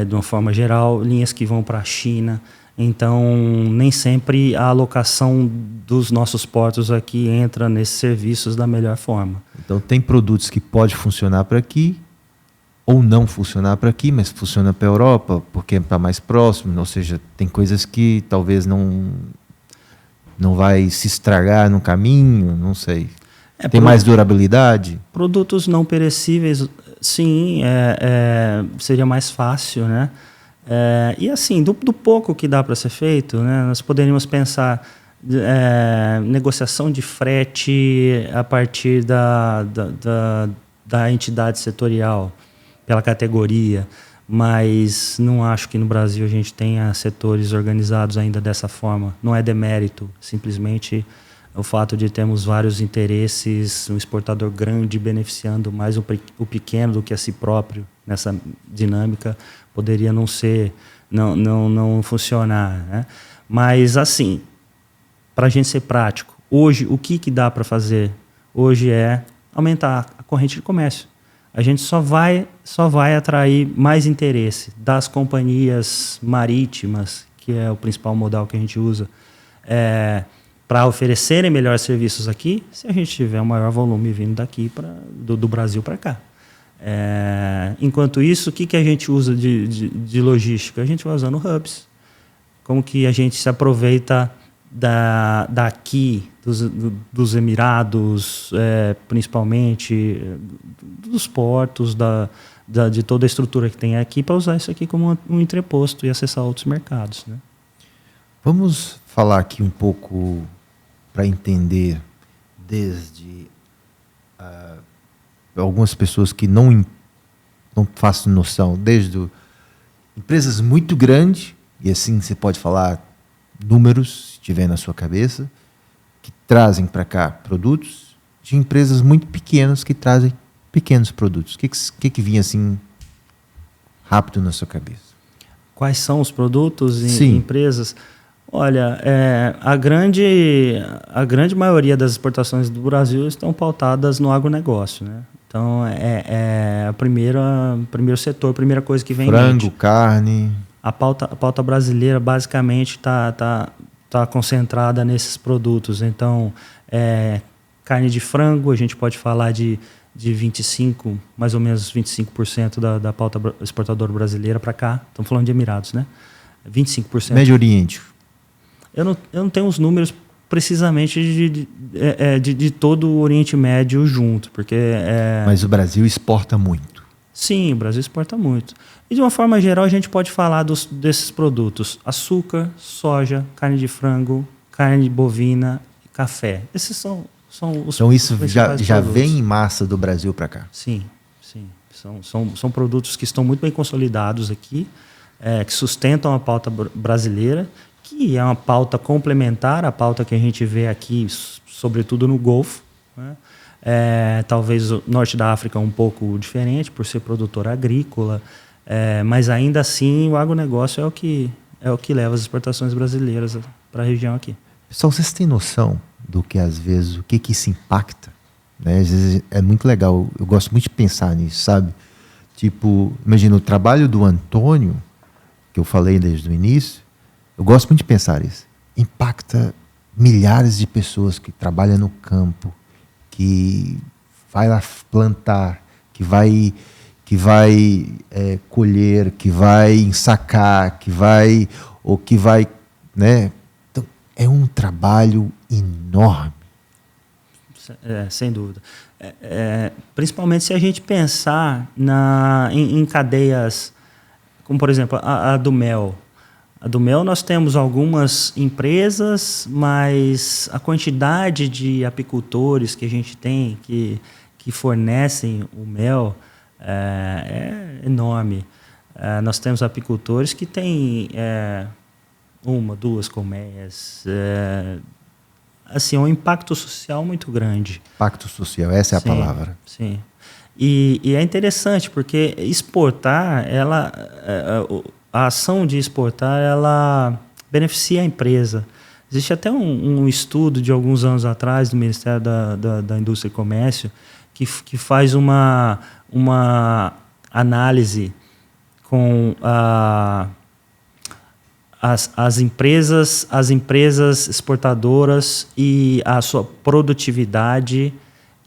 de uma forma geral, linhas que vão para a China. Então, nem sempre a alocação dos nossos portos aqui entra nesses serviços da melhor forma. Então, tem produtos que podem funcionar para aqui ou não funcionar para aqui, mas funciona para a Europa porque está mais próximo. Ou seja, tem coisas que talvez não vai se estragar no caminho, não sei. Tem mais durabilidade? Produtos não perecíveis, sim, seria mais fácil, né? E assim, do pouco que dá para ser feito, né, nós poderíamos pensar negociação de frete a partir da entidade setorial, pela categoria, mas não acho que no Brasil a gente tenha setores organizados ainda dessa forma. Não é demérito, simplesmente o fato de termos vários interesses, um exportador grande beneficiando mais o pequeno do que a si próprio nessa dinâmica, poderia não funcionar, né? Mas assim, para a gente ser prático, hoje o que dá para fazer? Hoje é aumentar a corrente de comércio. A gente só vai atrair mais interesse das companhias marítimas, que é o principal modal que a gente usa, para oferecerem melhores serviços aqui, se a gente tiver um maior volume vindo daqui do Brasil para cá. Enquanto isso, o que a gente usa de logística? A gente vai usando hubs. Como que a gente se aproveita daqui, dos Emirados, principalmente, dos portos, de toda a estrutura que tem aqui, para usar isso aqui como um entreposto e acessar outros mercados, né? Vamos falar aqui um pouco para entender desde algumas pessoas que não façam noção, desde empresas muito grandes, e assim você pode falar números, se tiver na sua cabeça, que trazem para cá produtos, de empresas muito pequenas que trazem pequenos produtos. O que vinha assim rápido na sua cabeça? Quais são os produtos e empresas? Olha, a grande maioria das exportações do Brasil estão pautadas no agronegócio, né? Então, o primeiro setor, a primeira coisa que vem em mente. Frango, carne. A pauta brasileira, basicamente, está concentrada nesses produtos. Então, carne de frango, a gente pode falar de 25%, mais ou menos 25% da pauta exportadora brasileira para cá. Estamos falando de Emirados, né? 25%. Médio Oriente. Eu não tenho os números precisamente de todo o Oriente Médio junto, porque... Mas o Brasil exporta muito. Sim, o Brasil exporta muito. E de uma forma geral, a gente pode falar desses produtos: açúcar, soja, carne de frango, carne bovina e café. Esses são os Então isso principais já produtos. vem em massa do Brasil para cá? Sim, sim. São produtos que estão muito bem consolidados aqui, que sustentam a pauta brasileira, que é uma pauta complementar à pauta que a gente vê aqui, sobretudo no Golfo, né? Talvez o norte da África um pouco diferente, por ser produtor agrícola, mas ainda assim o agronegócio é o que leva as exportações brasileiras para a região aqui. Pessoal, vocês têm noção do que às vezes, o que isso impacta? Né? Às vezes é muito legal, eu gosto muito de pensar nisso, sabe? Tipo, imagina o trabalho do Antônio, que eu falei desde o início, eu gosto muito de pensar isso. Impacta milhares de pessoas que trabalham no campo, que vai lá plantar, que vai colher, que vai ensacar, que vai, né? Então, é um trabalho enorme. Sem dúvida. Principalmente se a gente pensar em cadeias, como por exemplo a do mel. A do mel nós temos algumas empresas, mas a quantidade de apicultores que a gente tem que fornecem o mel é enorme. Nós temos apicultores que têm 1, 2 colmeias. Assim, um impacto social muito grande. Impacto social, essa é a palavra. Sim. E é interessante, porque exportar, a ação de exportar, ela beneficia a empresa. Existe até um estudo de alguns anos atrás do Ministério da Indústria e Comércio que faz uma análise com as empresas exportadoras e a sua produtividade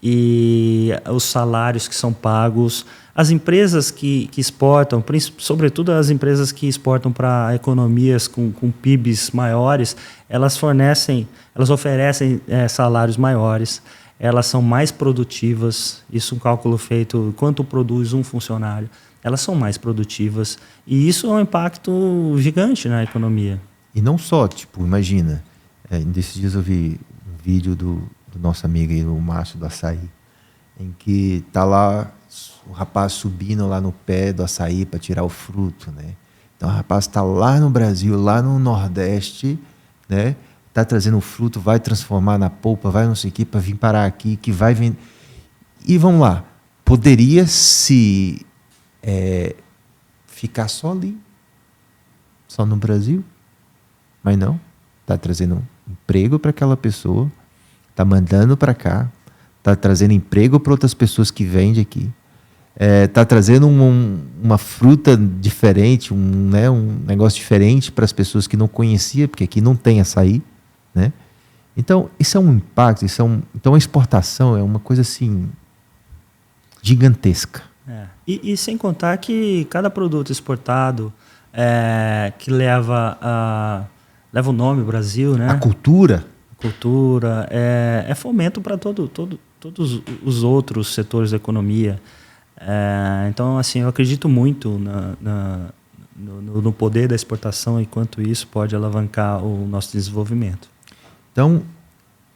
e os salários que são pagos. As empresas que exportam, sobretudo as empresas que exportam para economias com PIBs maiores, elas oferecem salários maiores, elas são mais produtivas. Isso é um cálculo feito, quanto produz um funcionário. Elas são mais produtivas e isso é um impacto gigante na economia. E não só, tipo, imagina, desses dias eu vi um vídeo do nosso amigo aí, o Márcio do Açaí, em que tá lá o rapaz subindo lá no pé do açaí para tirar o fruto, né? Então o rapaz está lá no Brasil, lá no Nordeste, né? Tá trazendo o fruto, vai transformar na polpa, vai não sei o que, para vir parar aqui, que vai vender. E vamos lá, poderia se ficar só ali, só no Brasil, mas não, está trazendo emprego para aquela pessoa, está mandando para cá, está trazendo emprego para outras pessoas que vendem aqui, está trazendo uma fruta diferente, um negócio diferente para as pessoas que não conheciam, porque aqui não tem açaí, né? Então, isso é um impacto, então a exportação é uma coisa assim gigantesca. E sem contar que cada produto exportado que leva o nome Brasil, né? A cultura é fomento para todos os outros setores da economia. Então, assim, eu acredito muito no poder da exportação e quanto isso pode alavancar o nosso desenvolvimento. Então,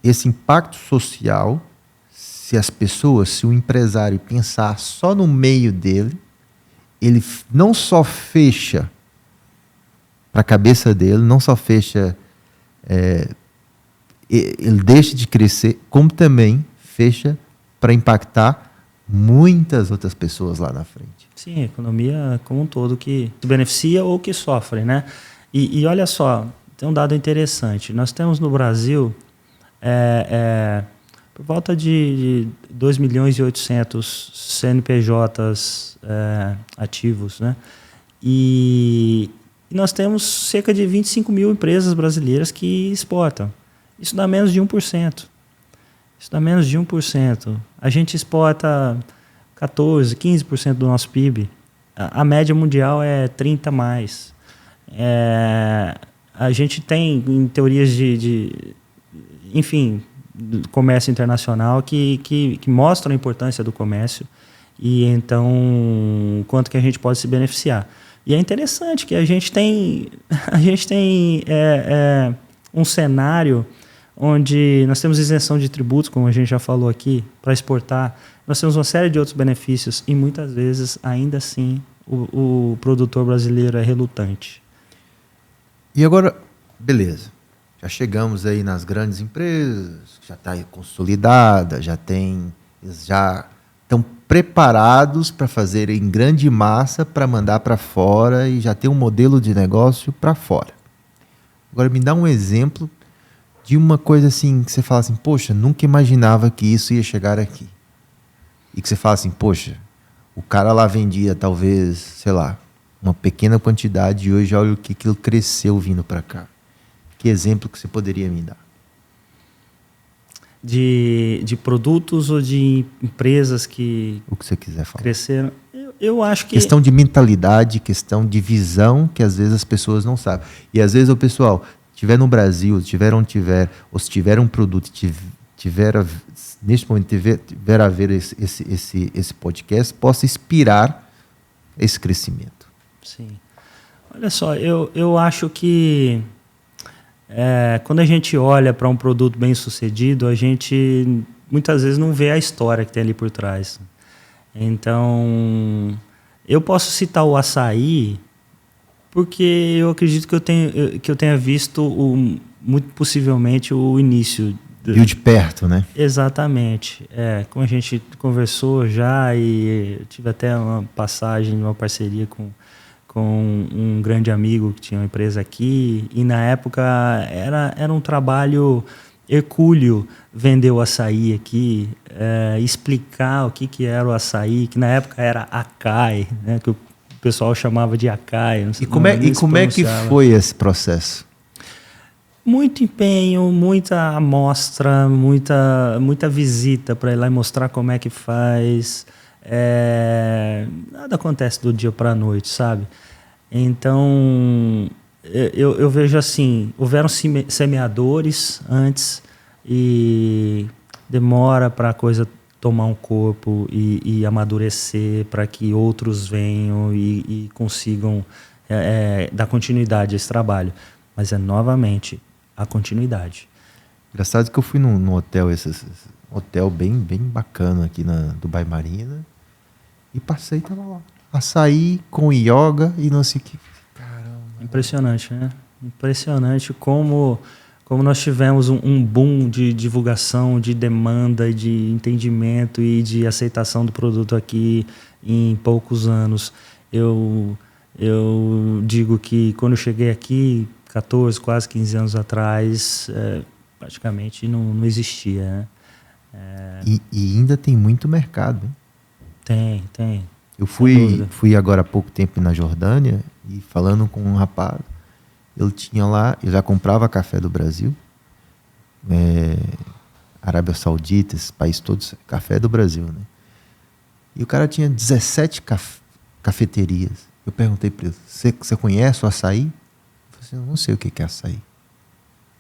esse impacto social, se o empresário pensar só no meio dele, ele não só fecha para a cabeça dele, não só fecha, ele deixa de crescer, como também fecha para impactar muitas outras pessoas lá na frente. Sim, a economia como um todo que beneficia ou que sofre, né? E olha só, tem um dado interessante. Nós temos no Brasil por volta de 2.800.000 CNPJs ativos, né? E nós temos cerca de 25 mil empresas brasileiras que exportam. Isso dá menos de 1%. A gente exporta 14%, 15% do nosso PIB. A média mundial é 30% mais. A gente tem em teorias enfim, do comércio internacional que mostram a importância do comércio e então quanto que a gente pode se beneficiar. E é interessante que a gente tem um cenário onde nós temos isenção de tributos, como a gente já falou aqui, para exportar. Nós temos uma série de outros benefícios e muitas vezes, ainda assim, o produtor brasileiro é relutante. E agora, beleza, já chegamos aí nas grandes empresas, já está consolidada, já estão preparados para fazer em grande massa, para mandar para fora e já ter um modelo de negócio para fora. Agora me dá um exemplo de uma coisa assim que você fala assim, poxa, nunca imaginava que isso ia chegar aqui. E que você fala assim, poxa, o cara lá vendia talvez, sei lá, uma pequena quantidade e hoje olha o que aquilo cresceu vindo para cá. Que exemplo que você poderia me dar? De produtos ou de empresas que o que você quiser falar. Cresceram? Eu acho que... Questão de mentalidade, questão de visão que às vezes as pessoas não sabem. E às vezes o pessoal estiver no Brasil, estiver onde tiver, ou se tiver um produto, neste momento tiver a ver esse podcast, possa inspirar esse crescimento. Sim. Olha só, eu acho que quando a gente olha para um produto bem sucedido, a gente muitas vezes não vê a história que tem ali por trás. Então, eu posso citar o açaí porque eu acredito que eu tenha visto muito possivelmente o início. Viu de perto, né? Exatamente. Como a gente conversou já e tive até uma passagem, uma parceria com um grande amigo que tinha uma empresa aqui, e na época era um trabalho hercúleo vender o açaí aqui, explicar o que era o açaí, que na época era Acai, né, que o pessoal chamava de Acai. E como é que foi esse processo? Muito empenho, muita amostra, muita visita para ir lá e mostrar como é que faz. Nada acontece do dia para a noite, sabe? Então, eu vejo assim, houveram semeadores antes e demora para a coisa tomar um corpo e amadurecer para que outros venham e consigam dar continuidade a esse trabalho. Mas novamente, a continuidade. Engraçado que eu fui num hotel, esse hotel bem bacana aqui na Dubai Marina, e passei, tava lá. Açaí com yoga e não sei o que. Caramba. Impressionante, né? Impressionante como nós tivemos um boom de divulgação, de demanda, de entendimento e de aceitação do produto aqui em poucos anos. Eu digo que quando eu cheguei aqui, 14, quase 15 anos atrás, praticamente não existia, né? E ainda tem muito mercado, hein? Tem. Eu fui agora há pouco tempo na Jordânia e falando com um rapaz, ele tinha lá, eu já comprava café do Brasil, Arábia Saudita, esses países todos, café do Brasil, né? E o cara tinha 17 cafeterias. Eu perguntei para ele, você conhece o açaí? Eu falei assim, eu não sei o que é açaí.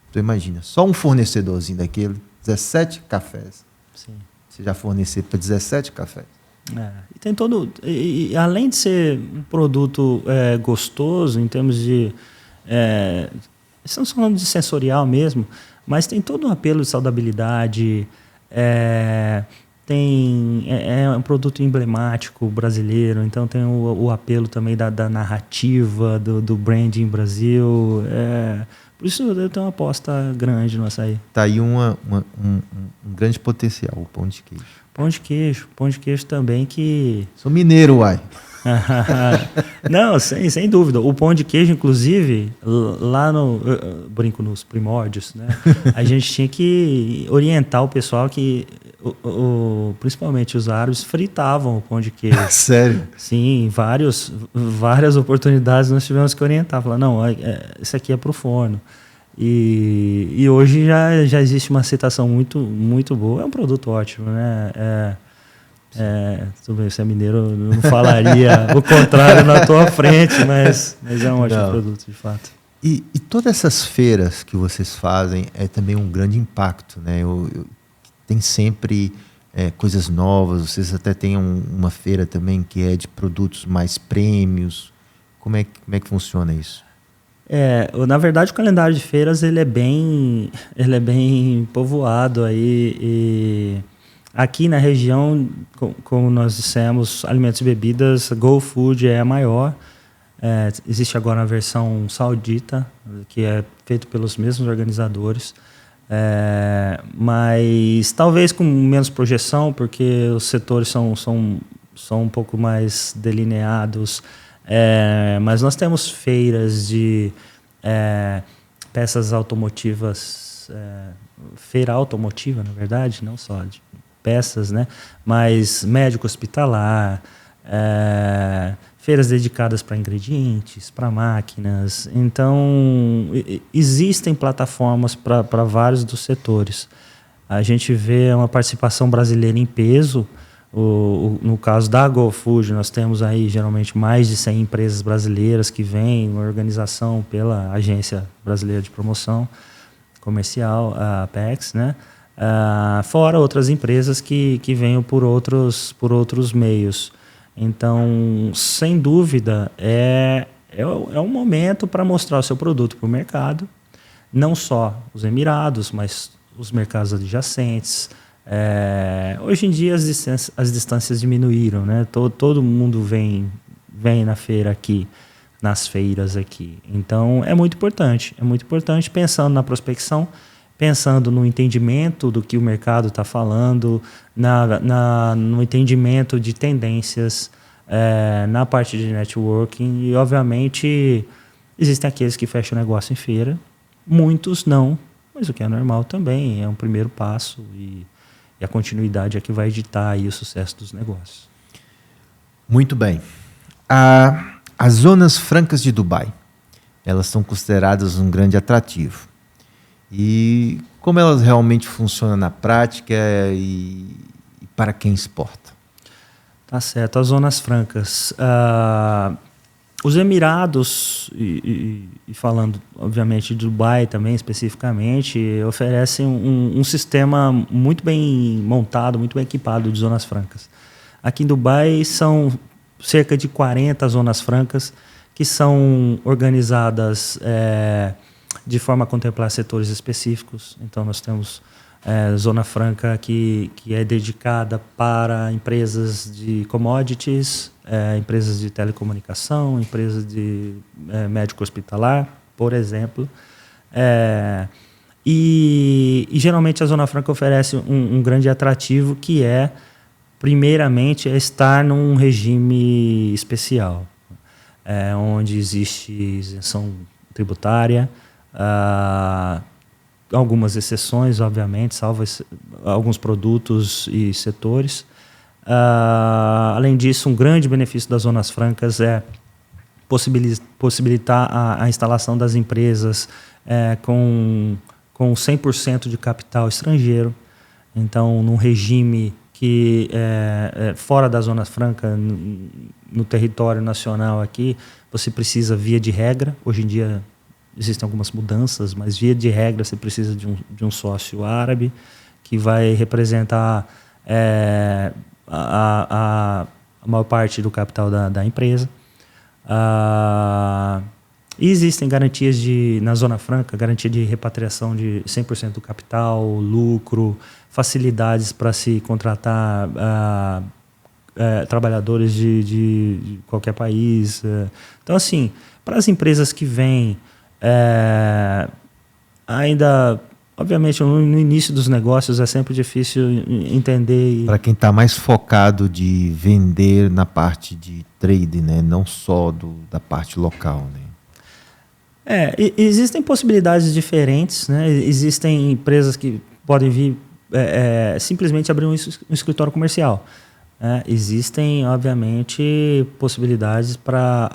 Então imagina, só um fornecedorzinho daquele, 17 cafés. Sim. Você já fornecer para 17 cafés. E tem todo. E além de ser um produto gostoso, em termos de. Estamos falando de sensorial mesmo, mas tem todo um apelo de saudabilidade. É um produto emblemático brasileiro, então tem o apelo também da narrativa, do branding Brasil. Por isso eu tenho uma aposta grande no açaí. Está aí um grande potencial, o pão de queijo. Pão de queijo também que... Sou mineiro, uai. Não, sem dúvida. O pão de queijo, inclusive, lá brinco nos primórdios, né? A gente tinha que orientar o pessoal que, principalmente os árabes, fritavam o pão de queijo. Sério? Sim, várias oportunidades nós tivemos que orientar. Falar, não, isso aqui é para o forno. E hoje já existe uma aceitação muito, muito boa. É um produto ótimo, né? Tudo bem, você é mineiro, eu não falaria o contrário na tua frente, mas é um ótimo produto, de fato. E todas essas feiras que vocês fazem é também um grande impacto, né? Tem sempre coisas novas? Vocês até têm uma feira também que é de produtos mais prêmios. Como é que funciona isso? Na verdade, o calendário de feiras ele é bem povoado aí. E aqui na região, como nós dissemos, alimentos e bebidas, Go Food é a maior. Existe agora a versão saudita, que é feita pelos mesmos organizadores. Mas talvez com menos projeção, porque os setores são um pouco mais delineados. Mas nós temos feiras de peças automotivas, feira automotiva, na verdade, não só de peças, né? Mas médico hospitalar, feiras dedicadas para ingredientes, para máquinas. Então, existem plataformas para vários dos setores. A gente vê uma participação brasileira em peso. No caso da GoFood, nós temos aí geralmente mais de 100 empresas brasileiras que vêm, uma organização pela Agência Brasileira de Promoção Comercial, a Apex, né? Fora outras empresas que venham por outros meios. Então, sem dúvida, é um momento para mostrar o seu produto para o mercado, não só os Emirados, mas os mercados adjacentes. Hoje em dia as distâncias diminuíram, né? Todo mundo vem na feira aqui, nas feiras aqui. Então, é muito importante pensando na prospecção, pensando no entendimento do que o mercado está falando, no entendimento de tendências, na parte de networking. E, obviamente, existem aqueles que fecham negócio em feira, muitos não, mas o que é normal também, é um primeiro passo e a continuidade é que vai ditar aí o sucesso dos negócios. Muito bem. As zonas francas de Dubai, elas são consideradas um grande atrativo. E como elas realmente funcionam na prática e para quem exporta? Tá certo, as zonas francas. Os Emirados, e falando obviamente de Dubai também especificamente, oferecem um sistema muito bem montado, muito bem equipado de zonas francas. Aqui em Dubai são cerca de 40 zonas francas que são organizadas de forma a contemplar setores específicos. Então nós temos zona franca que é dedicada para empresas de commodities, empresas de telecomunicação, empresas de médico hospitalar, por exemplo. E geralmente a zona franca oferece um grande atrativo que primeiramente, estar num regime especial, onde existe isenção tributária, algumas exceções, obviamente, salvo alguns produtos e setores. Além disso, um grande benefício das zonas francas é possibilitar a instalação das empresas com 100% de capital estrangeiro. Então, num regime que fora da zona franca, no território nacional aqui, você precisa, via de regra, hoje em dia existem algumas mudanças, mas via de regra você precisa de um sócio árabe que vai representar a maior parte do capital da empresa. E existem garantias na Zona Franca, garantia de repatriação de 100% do capital, lucro, facilidades para se contratar trabalhadores de qualquer país. Então, assim, para as empresas que vêm ainda, obviamente, no início dos negócios é sempre difícil entender. Para quem está mais focado de vender na parte de trade, né? Não só da parte local, né? Existem possibilidades diferentes, né? Existem empresas que podem vir simplesmente abrir um escritório comercial. Existem, obviamente, possibilidades para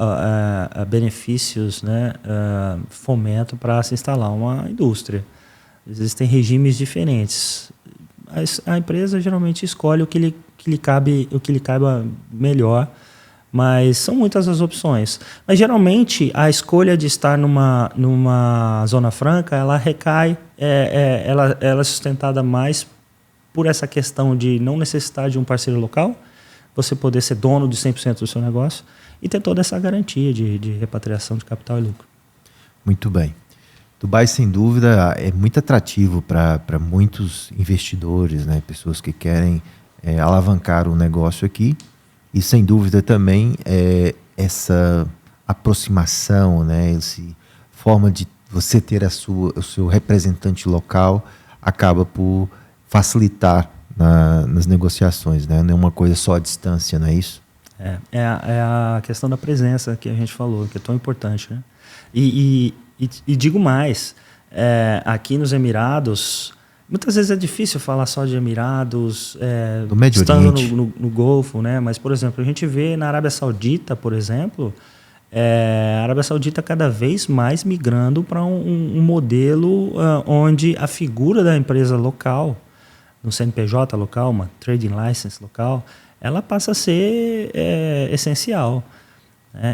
benefícios, né? Fomento para se instalar uma indústria. Existem regimes diferentes. A empresa geralmente escolhe o que lhe caiba melhor, mas são muitas as opções. Mas geralmente a escolha de estar numa zona franca, ela recai, ela é sustentada mais por essa questão de não necessitar de um parceiro local, você poder ser dono de 100% do seu negócio e ter toda essa garantia de repatriação de capital e lucro. Muito bem. Dubai, sem dúvida, é muito atrativo para muitos investidores, né? Pessoas que querem alavancar o negócio aqui. E, sem dúvida, também essa aproximação, né? Essa forma de você ter o seu representante local acaba por facilitar nas negociações, né? Não é uma coisa só à distância, não é isso? É a questão da presença que a gente falou, que é tão importante, né? E digo mais, aqui nos Emirados, muitas vezes é difícil falar só de Emirados, do Médio estando Oriente. no Golfo, né? Mas, por exemplo, a gente vê na Arábia Saudita, por exemplo, a Arábia Saudita cada vez mais migrando para um modelo onde a figura da empresa local, no CNPJ local, uma trading license local, ela passa a ser essencial.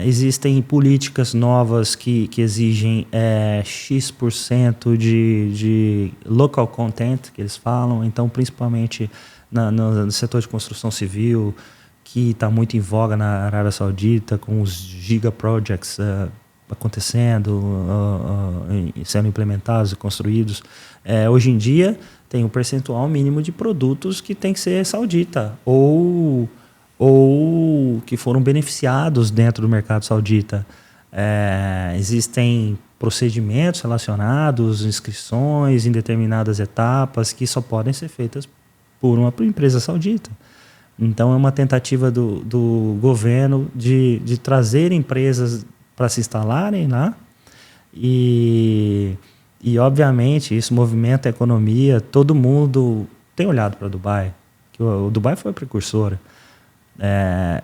Existem políticas novas que exigem X% de local content, que eles falam, então principalmente no setor de construção civil, que está muito em voga na Arábia Saudita, com os giga projects acontecendo, sendo implementados e construídos. Hoje em dia tem um percentual mínimo de produtos que tem que ser saudita, ou que foram beneficiados dentro do mercado saudita. Existem procedimentos relacionados, inscrições em determinadas etapas que só podem ser feitas por uma empresa saudita. Então é uma tentativa do governo de trazer empresas para se instalarem lá e obviamente isso movimenta a economia. Todo mundo tem olhado para Dubai, que o Dubai foi a precursora.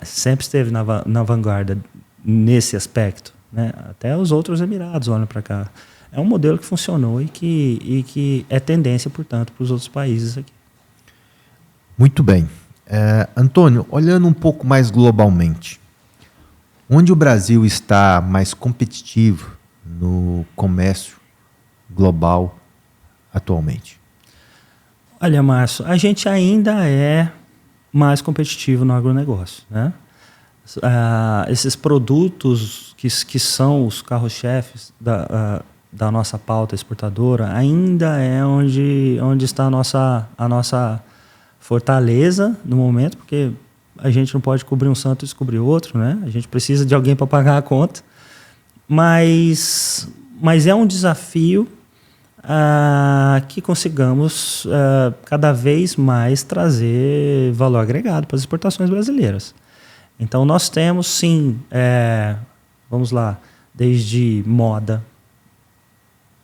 Sempre esteve na vanguarda nesse aspecto, né? Até os outros Emirados olham para cá. É um modelo que funcionou e que é tendência, portanto, para os outros países aqui. Muito bem. Antônio, olhando um pouco mais globalmente, onde o Brasil está mais competitivo no comércio global atualmente? Olha, Márcio, a gente ainda é mais competitivo no agronegócio, né? Esses produtos que são os carros-chefes da nossa pauta exportadora ainda é onde está a nossa fortaleza no momento, porque a gente não pode cobrir um santo e descobrir outro, né? A gente precisa de alguém para pagar a conta, mas é um desafio que consigamos cada vez mais trazer valor agregado para as exportações brasileiras. Então nós temos sim, vamos lá, desde moda,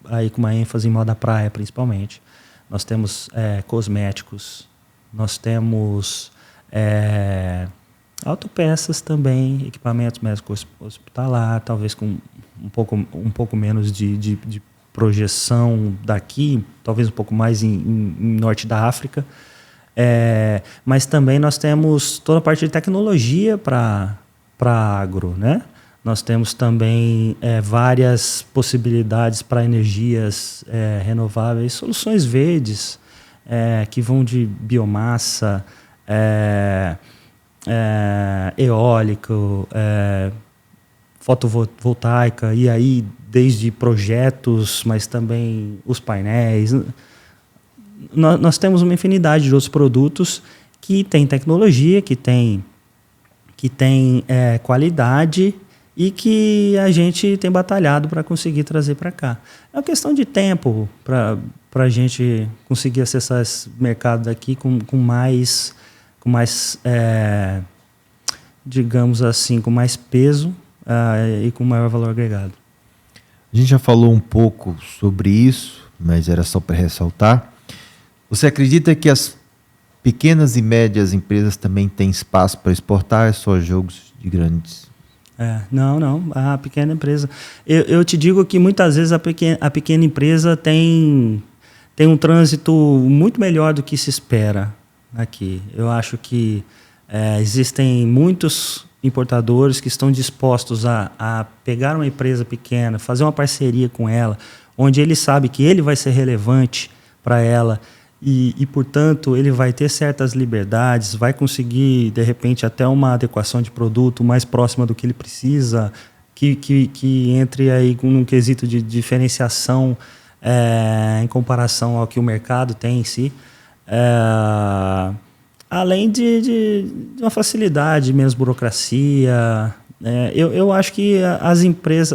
aí com uma ênfase em moda praia principalmente, nós temos cosméticos, nós temos autopeças também, equipamentos médicos hospitalar, talvez com um pouco menos de projeção daqui, talvez um pouco mais em norte da África, mas também nós temos toda a parte de tecnologia para agro, né? Nós temos também várias possibilidades para energias renováveis, soluções verdes, que vão de biomassa, eólico, fotovoltaica, e aí desde projetos, mas também os painéis. Nós temos uma infinidade de outros produtos que tem tecnologia, que tem qualidade e que a gente tem batalhado para conseguir trazer para cá. É uma questão de tempo para a gente conseguir acessar esse mercado daqui com mais digamos assim, com mais peso e com maior valor agregado. A gente já falou um pouco sobre isso, mas era só para ressaltar. Você acredita que as pequenas e médias empresas também têm espaço para exportar, é só jogos de grandes? Não. A pequena empresa... Eu te digo que muitas vezes a pequena empresa tem um trânsito muito melhor do que se espera aqui. Eu acho que existem muitos importadores que estão dispostos a pegar uma empresa pequena, fazer uma parceria com ela, onde ele sabe que ele vai ser relevante para ela portanto, ele vai ter certas liberdades, vai conseguir, de repente, até uma adequação de produto mais próxima do que ele precisa, que entre aí num quesito de diferenciação em comparação ao que o mercado tem em si. Além de uma facilidade, menos burocracia. Eu acho que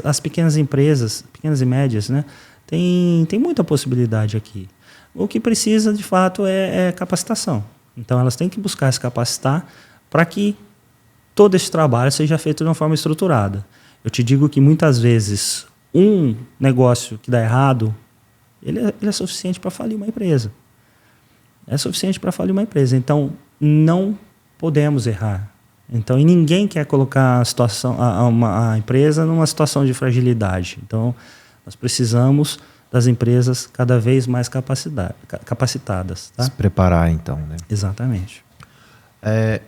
as pequenas empresas, pequenas e médias, né, tem muita possibilidade aqui. O que precisa, de fato, é capacitação. Então, elas têm que buscar se capacitar para que todo esse trabalho seja feito de uma forma estruturada. Eu te digo que, muitas vezes, um negócio que dá errado, ele é suficiente para falir uma empresa. É suficiente para falir uma empresa. Então, não podemos errar. Então, e ninguém quer colocar a empresa numa situação de fragilidade. Então, nós precisamos das empresas cada vez mais capacitadas. Tá? Se preparar, então. Né? Exatamente.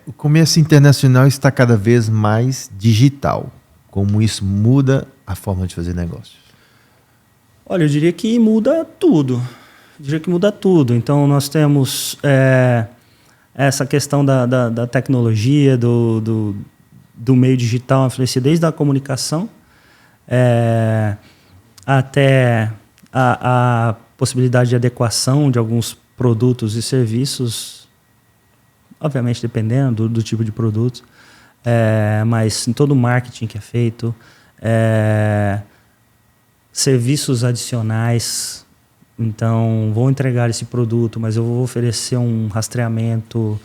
O comércio internacional está cada vez mais digital. Como isso muda a forma de fazer negócios? Olha, eu diria que muda tudo. Então, nós temos essa questão da tecnologia, do meio digital, influencia desde a comunicação até a possibilidade de adequação de alguns produtos e serviços, obviamente dependendo do tipo de produto, mas em todo o marketing que é feito, serviços adicionais. Então, vou entregar esse produto, mas eu vou oferecer um rastreamento.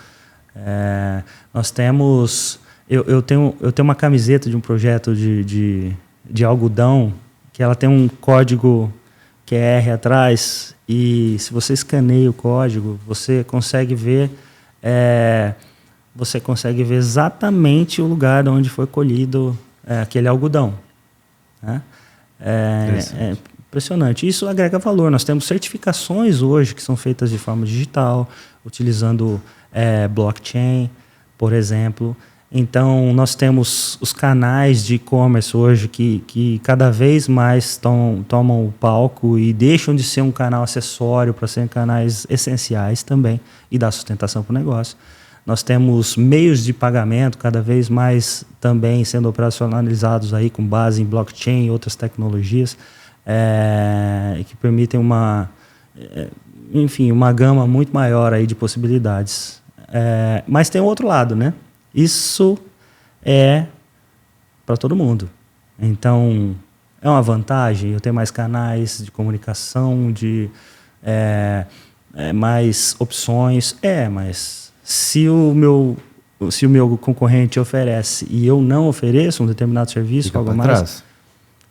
Nós temos... Eu tenho uma camiseta de um projeto de algodão, que ela tem um código QR atrás, e se você escaneia o código, você consegue ver exatamente o lugar onde foi colhido aquele algodão. Né? É impressionante. Isso agrega valor. Nós temos certificações hoje que são feitas de forma digital, utilizando blockchain, por exemplo. Então, nós temos os canais de e-commerce hoje que cada vez mais tomam o palco e deixam de ser um canal acessório para serem canais essenciais também e dar sustentação para o negócio. Nós temos meios de pagamento cada vez mais também sendo operacionalizados aí com base em blockchain e outras tecnologias que permitem uma gama muito maior aí de possibilidades. Mas tem o outro lado, né? Isso é para todo mundo. Então, é uma vantagem eu ter mais canais de comunicação, mais opções. Mas se o meu concorrente oferece e eu não ofereço um determinado serviço, fica algo para mais. Trás.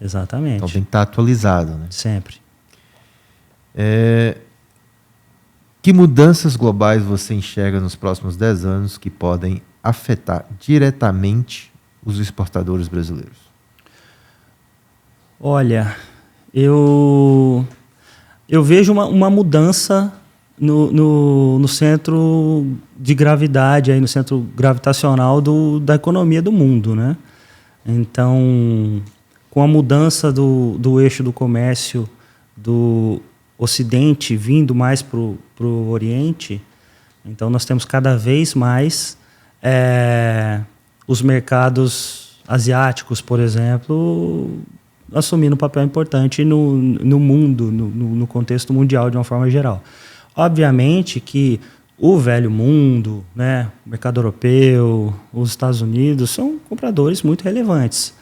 Exatamente. Então tem que estar atualizado, né? Sempre. Que mudanças globais você enxerga nos próximos 10 anos que podem afetar diretamente os exportadores brasileiros? Olha, eu vejo uma mudança no centro de gravidade, aí no centro gravitacional da economia do mundo, né? Então, com a mudança do eixo do comércio do Ocidente vindo mais para o Oriente, então nós temos cada vez mais os mercados asiáticos, por exemplo, assumindo um papel importante no mundo, no contexto mundial de uma forma geral. Obviamente que o velho mundo, né, o mercado europeu, os Estados Unidos, são compradores muito relevantes.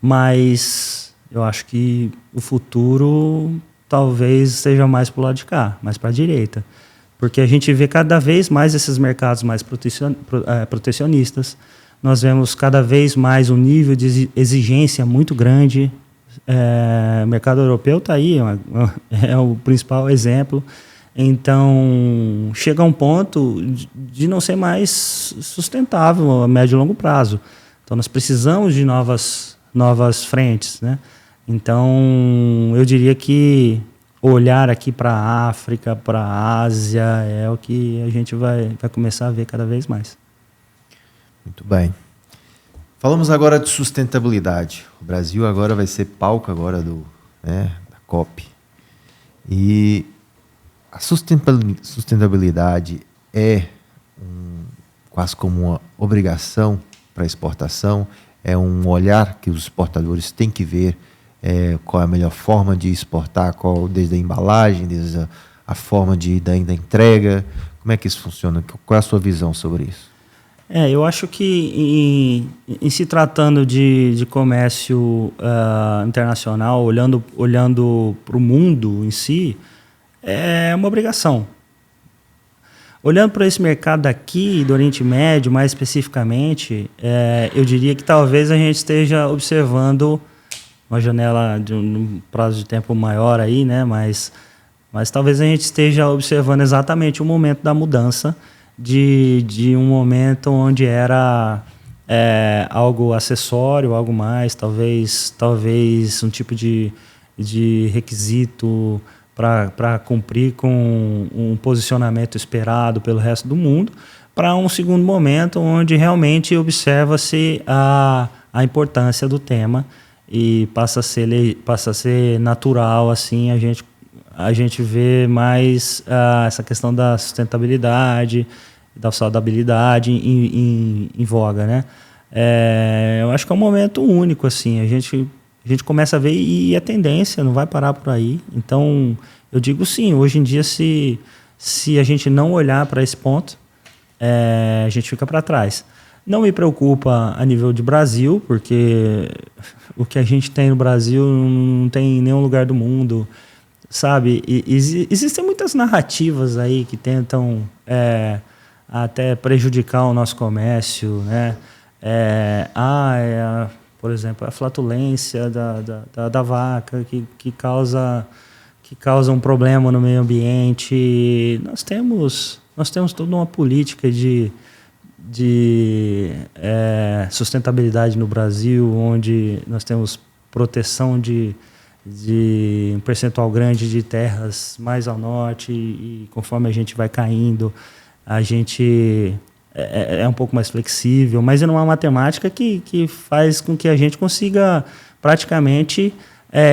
Mas eu acho que o futuro talvez seja mais para o lado de cá, mais para a direita. Porque a gente vê cada vez mais esses mercados mais protecionistas. Nós vemos cada vez mais um nível de exigência muito grande. O mercado europeu está aí, é o principal exemplo. Então, chega a um ponto de não ser mais sustentável a médio e longo prazo. Então, nós precisamos de novas frentes, né? Então, eu diria que olhar aqui para a África, para a Ásia, é o que a gente vai começar a ver cada vez mais. Muito bem. Falamos agora de sustentabilidade. O Brasil agora vai ser palco agora da COP. E a sustentabilidade é quase como uma obrigação para a exportação, é um olhar que os exportadores têm que ver qual é a melhor forma de exportar, desde a embalagem, desde a forma da entrega. Como é que isso funciona? Qual é a sua visão sobre isso? Eu acho que em se tratando de comércio internacional, olhando para o mundo em si, é uma obrigação. Olhando para esse mercado aqui, do Oriente Médio, mais especificamente, eu diria que talvez a gente esteja observando uma janela de um prazo de tempo maior aí, né? Mas talvez a gente esteja observando exatamente o momento da mudança de um momento onde era algo acessório, algo mais, talvez um tipo de requisito para cumprir com um posicionamento esperado pelo resto do mundo, para um segundo momento onde realmente observa-se a importância do tema e passa a ser natural assim a gente vê mais essa questão da sustentabilidade, da saudabilidade em voga, né? Eu acho que é um momento único assim, a gente começa a ver e a tendência não vai parar por aí. Então, eu digo sim, hoje em dia, se a gente não olhar para esse ponto, a gente fica para trás. Não me preocupa a nível de Brasil, porque o que a gente tem no Brasil não tem em nenhum lugar do mundo, sabe? Existem muitas narrativas aí que tentam até prejudicar o nosso comércio, né? Por exemplo, a flatulência da vaca que causa um problema no meio ambiente. Nós temos toda uma política de sustentabilidade no Brasil, onde nós temos proteção de um percentual grande de terras mais ao norte e conforme a gente vai caindo, a gente é um pouco mais flexível, mas não é uma matemática que faz com que a gente consiga praticamente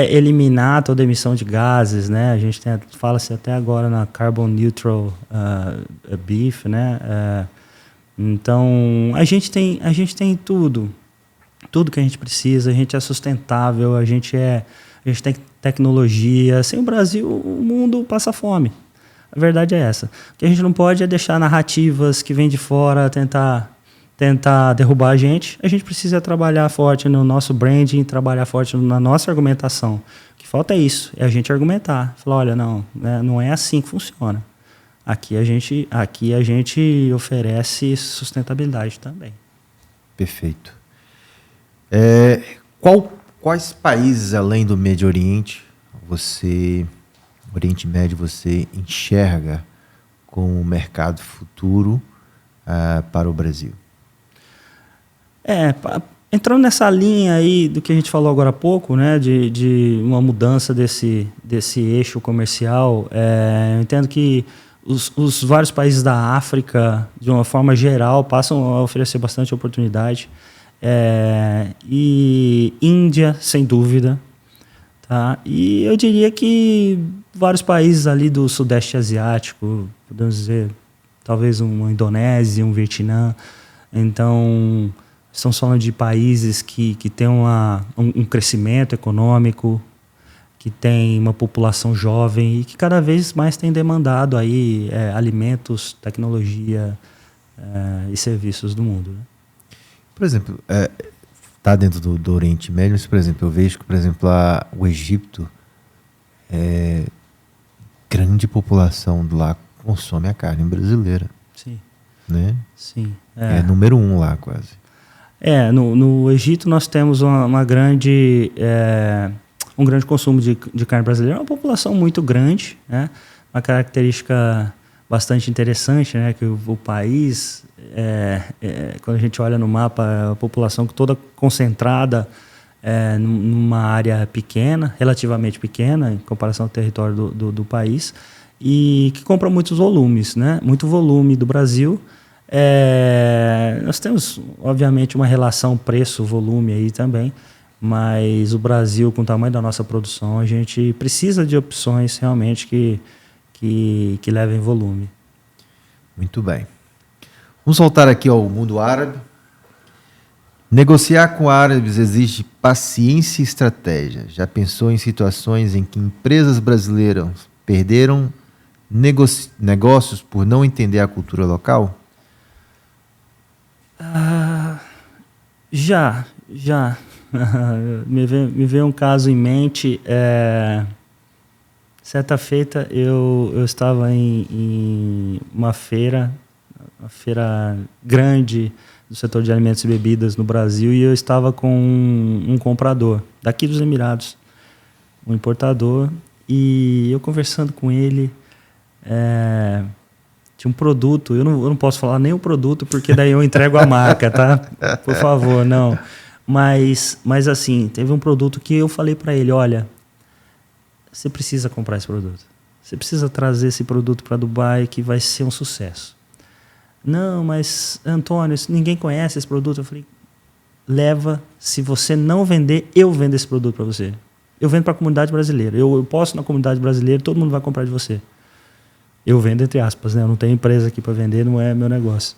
eliminar toda a emissão de gases, né? A gente fala-se até agora na Carbon Neutral Beef, né? Então, a gente tem tudo que a gente precisa, a gente é sustentável, a gente tem tecnologia. Sem o Brasil, o mundo passa fome. A verdade é essa. O que a gente não pode é deixar narrativas que vêm de fora tentar derrubar a gente. A gente precisa trabalhar forte no nosso branding, trabalhar forte na nossa argumentação. O que falta é isso, é a gente argumentar. Falar, olha, não é assim que funciona. Aqui a gente oferece sustentabilidade também. Perfeito. Quais países, além do Médio Oriente, Oriente Médio, você enxerga como um mercado futuro para o Brasil? Entrando nessa linha aí do que a gente falou agora há pouco, né, de uma mudança desse eixo comercial, eu entendo que os vários países da África, de uma forma geral, passam a oferecer bastante oportunidade. E Índia, sem dúvida. Tá? E eu diria que vários países ali do Sudeste Asiático, podemos dizer, talvez uma Indonésia, um Vietnã. Então, estamos falando de países que têm um crescimento econômico, que tem uma população jovem e que cada vez mais tem demandado aí, alimentos, tecnologia e serviços do mundo. Né? Por exemplo, está dentro do Oriente Médio, mas, por exemplo, eu vejo que, por exemplo, o Egito, grande população lá consome a carne brasileira. Sim. Né? Sim. É número 1 lá, quase. No Egito nós temos um grande consumo de carne brasileira. É uma população muito grande, né? Uma característica bastante interessante, né? Que o país, quando a gente olha no mapa, a população toda concentrada numa área pequena, relativamente pequena, em comparação ao território do país, e que compra muitos volumes, né? Muito volume do Brasil. Nós temos, obviamente, uma relação preço-volume aí também, mas o Brasil, com o tamanho da nossa produção, a gente precisa de opções realmente que que levem volume. Muito bem. Vamos voltar aqui ao mundo árabe. Negociar com árabes exige paciência e estratégia. Já pensou em situações em que empresas brasileiras perderam negócios por não entender a cultura local? Já. me veio um caso em mente. Certa feita eu estava em uma feira grande do setor de alimentos e bebidas no Brasil, e eu estava com um comprador daqui dos Emirados, um importador, e eu conversando com ele, tinha um produto, eu não posso falar nem o produto, porque daí eu entrego a marca, tá? Por favor, não. Mas assim, teve um produto que eu falei para ele, olha, você precisa comprar esse produto. Você precisa trazer esse produto para Dubai, que vai ser um sucesso. Não, mas Antônio, ninguém conhece esse produto. Eu falei, leva, se você não vender, eu vendo esse produto para você. Eu vendo para a comunidade brasileira. Eu posto na comunidade brasileira, todo mundo vai comprar de você. Eu vendo entre aspas, né? Eu não tenho empresa aqui para vender, não é meu negócio.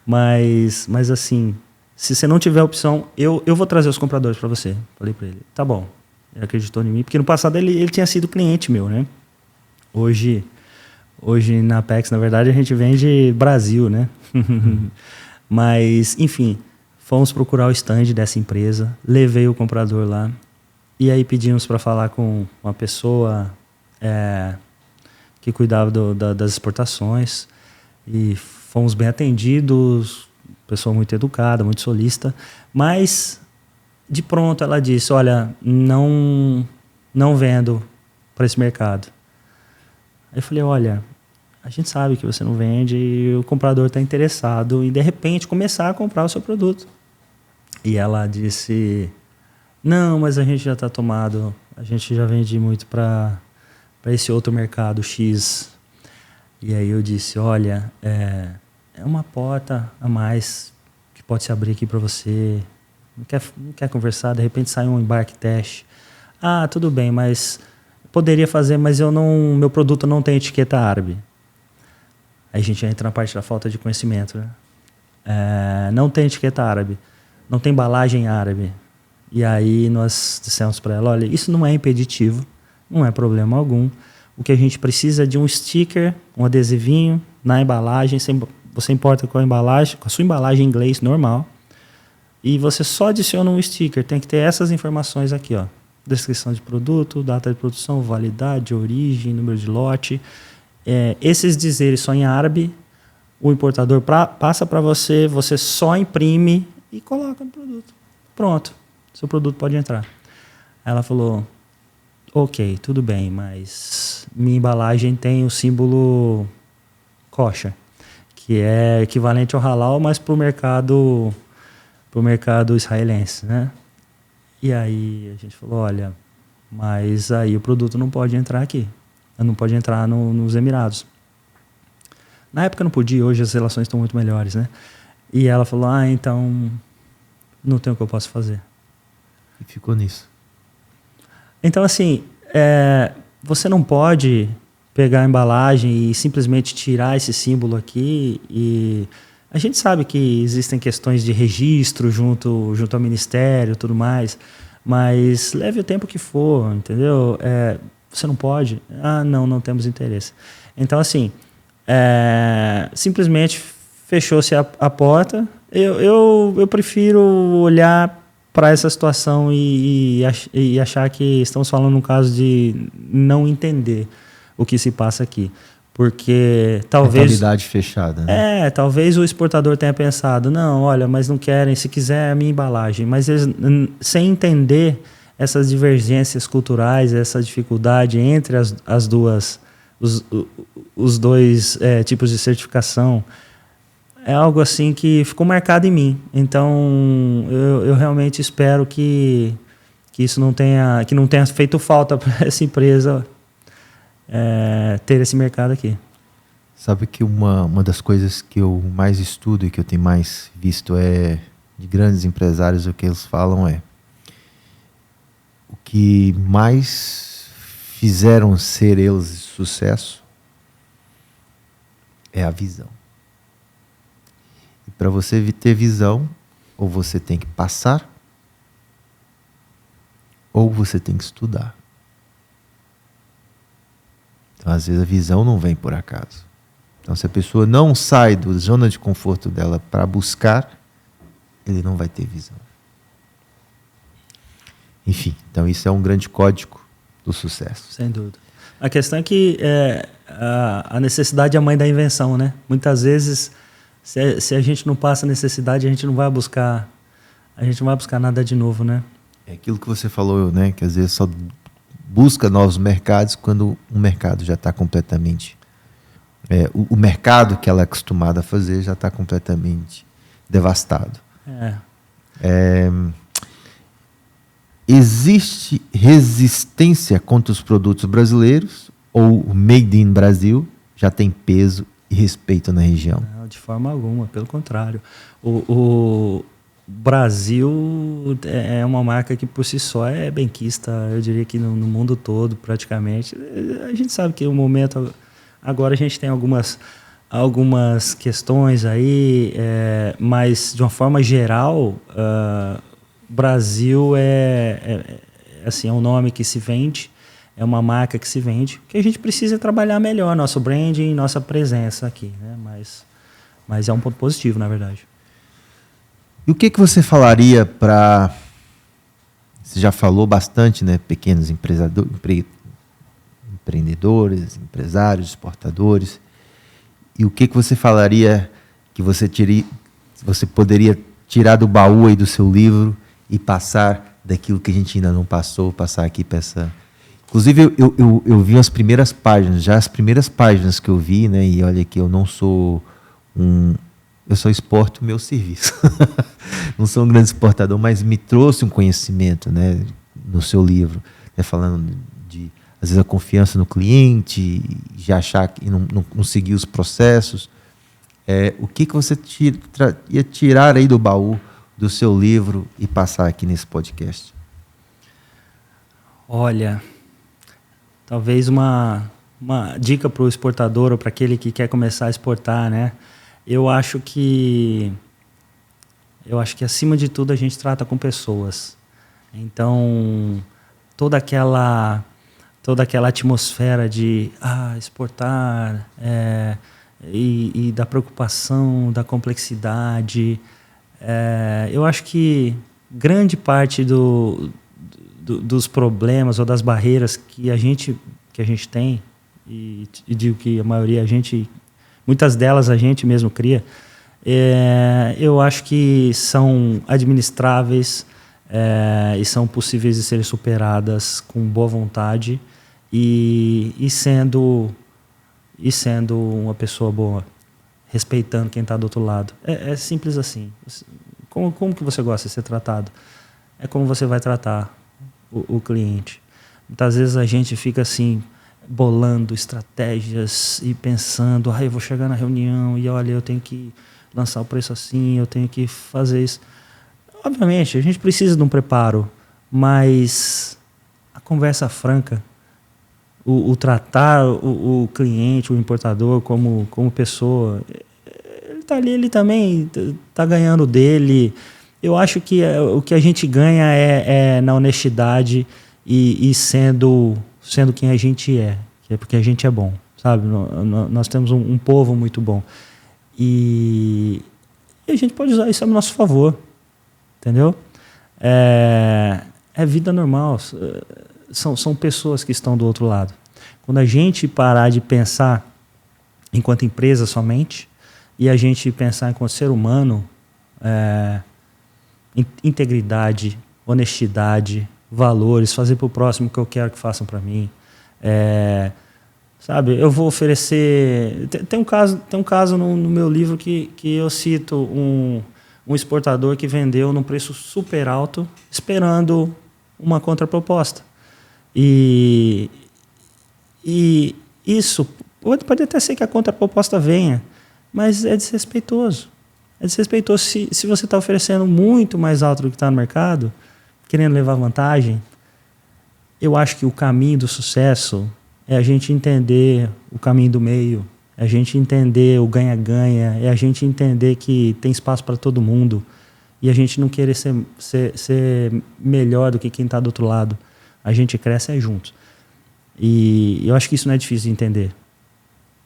Mas assim, se você não tiver opção, eu vou trazer os compradores para você. Falei para ele, tá bom. Ele acreditou em mim, porque no passado ele tinha sido cliente meu, né? Hoje na Apex, na verdade, a gente vende Brasil, né? Mas, enfim, fomos procurar o stand dessa empresa, levei o comprador lá, e aí pedimos para falar com uma pessoa que cuidava das exportações, e fomos bem atendidos, pessoa muito educada, muito solícita, mas de pronto ela disse, olha, não vendo para esse mercado. Aí eu falei, olha, a gente sabe que você não vende e o comprador está interessado em, de repente, começar a comprar o seu produto. E ela disse, não, mas a gente já está tomado, a gente já vende muito para esse outro mercado X. E aí eu disse, olha, é uma porta a mais que pode se abrir aqui para você. Não quer conversar, de repente sai um embarque teste. Ah, tudo bem, mas poderia fazer, mas meu produto não tem etiqueta árabe. Aí a gente entra na parte da falta de conhecimento, né? Não tem etiqueta árabe, não tem embalagem árabe. E aí nós dissemos para ela, olha, isso não é impeditivo, não é problema algum. O que a gente precisa é de um sticker, um adesivinho na embalagem. Você importa com a sua embalagem em inglês normal. E você só adiciona um sticker. Tem que ter essas informações aqui, ó. Descrição de produto, data de produção, validade, origem, número de lote. Esses dizeres só em árabe, o importador passa para você, você só imprime e coloca no produto. Pronto, seu produto pode entrar. Ela falou, ok, tudo bem, mas minha embalagem tem o símbolo kosher, que é equivalente ao halal, mas para o mercado israelense, né? E aí a gente falou, olha, mas aí o produto não pode entrar aqui. Não pode entrar nos Emirados. Na época não podia, hoje as relações estão muito melhores, né? E ela falou, então não tem o que eu posso fazer. E ficou nisso. Então, assim, você não pode pegar a embalagem e simplesmente tirar esse símbolo aqui. E a gente sabe que existem questões de registro junto ao Ministério e tudo mais, mas leve o tempo que for, entendeu? Você não pode? Não temos interesse. Então, assim, simplesmente fechou-se a porta. Eu prefiro olhar para essa situação e achar que estamos falando um caso de não entender o que se passa aqui. Porque talvez... Mentalidade fechada, né? Talvez o exportador tenha pensado, não, olha, mas não querem, se quiser a minha embalagem. Mas eles, sem entender essas divergências culturais, essa dificuldade entre os dois tipos de certificação, é algo assim que ficou marcado em mim. Então, eu realmente espero que isso não tenha feito falta para essa empresa ter esse mercado aqui. Sabe que uma das coisas que eu mais estudo e que eu tenho mais visto de grandes empresários, o que eles falam o que mais fizeram ser eles de sucesso é a visão. E para você ter visão, ou você tem que passar, ou você tem que estudar. Então, às vezes, a visão não vem por acaso. Então, se a pessoa não sai da zona de conforto dela para buscar, ele não vai ter visão. Enfim, então isso é um grande código do sucesso. Sem dúvida. A questão é que a necessidade é a mãe da invenção, né? Muitas vezes, se a gente não passa necessidade, a gente não vai buscar nada de novo, né? É aquilo que você falou, né? Que às vezes só busca novos mercados quando o mercado já está completamente... o mercado que ela é acostumada a fazer já está completamente devastado. Existe resistência contra os produtos brasileiros ou o Made in Brasil já tem peso e respeito na região? Não, de forma alguma, pelo contrário. O Brasil é uma marca que por si só é benquista, eu diria que no mundo todo praticamente. A gente sabe que o momento... Agora a gente tem algumas questões aí, mas de uma forma geral... Brasil assim, é um nome que se vende, é uma marca que se vende, que a gente precisa trabalhar melhor nosso branding, nossa presença aqui, né? Mas é um ponto positivo, na verdade. E o que você falaria para... Você já falou bastante, né? Pequenos empreendedores, empresários, exportadores. E o que você falaria que você poderia tirar do baú aí do seu livro e passar daquilo que a gente ainda não passou, passar aqui para essa... Inclusive, eu vi as primeiras páginas que eu vi, né? E olha que eu não sou eu só exporto o meu serviço. Não sou um grande exportador, mas me trouxe um conhecimento, né? No seu livro, né? Falando de, às vezes, a confiança no cliente, de achar que não seguir os processos. O que você ia tirar aí do baú do seu livro e passar aqui nesse podcast? Olha, talvez uma dica para o exportador ou para aquele que quer começar a exportar, né? Eu acho que acima de tudo a gente trata com pessoas. Então, toda aquela atmosfera de exportar e da preocupação, da complexidade, eu acho que grande parte dos problemas ou das barreiras que a gente tem, e digo que a maioria muitas delas a gente mesmo cria, eu acho que são administráveis e são possíveis de serem superadas com boa vontade e sendo uma pessoa boa, respeitando quem está do outro lado. É simples assim. Como que você gosta de ser tratado? É como você vai tratar o cliente. Muitas vezes a gente fica assim, bolando estratégias e pensando, eu vou chegar na reunião e olha, eu tenho que lançar o preço assim, eu tenho que fazer isso. Obviamente, a gente precisa de um preparo, mas a conversa franca, o tratar o cliente, o importador como pessoa, ele está ali, ele também está ganhando dele. Eu acho que o que a gente ganha é na honestidade e sendo quem a gente que é porque a gente é bom, sabe? Nós temos um povo muito bom. E a gente pode usar isso a nosso favor, entendeu? É vida normal, são pessoas que estão do outro lado. Quando a gente parar de pensar enquanto empresa somente e a gente pensar enquanto ser humano, integridade, honestidade, valores, fazer para o próximo o que eu quero que façam para mim. Sabe, eu vou oferecer... Tem um caso no meu livro que eu cito um exportador que vendeu num preço super alto, esperando uma contraproposta. E isso, pode até ser que a contraproposta venha, mas é desrespeitoso. É desrespeitoso se você está oferecendo muito mais alto do que está no mercado, querendo levar vantagem. Eu acho que o caminho do sucesso é a gente entender o caminho do meio, É a gente entender o ganha-ganha, é a gente entender que tem espaço para todo mundo e a gente não querer ser melhor do que quem está do outro lado. A gente cresce juntos. E eu acho que isso não é difícil de entender.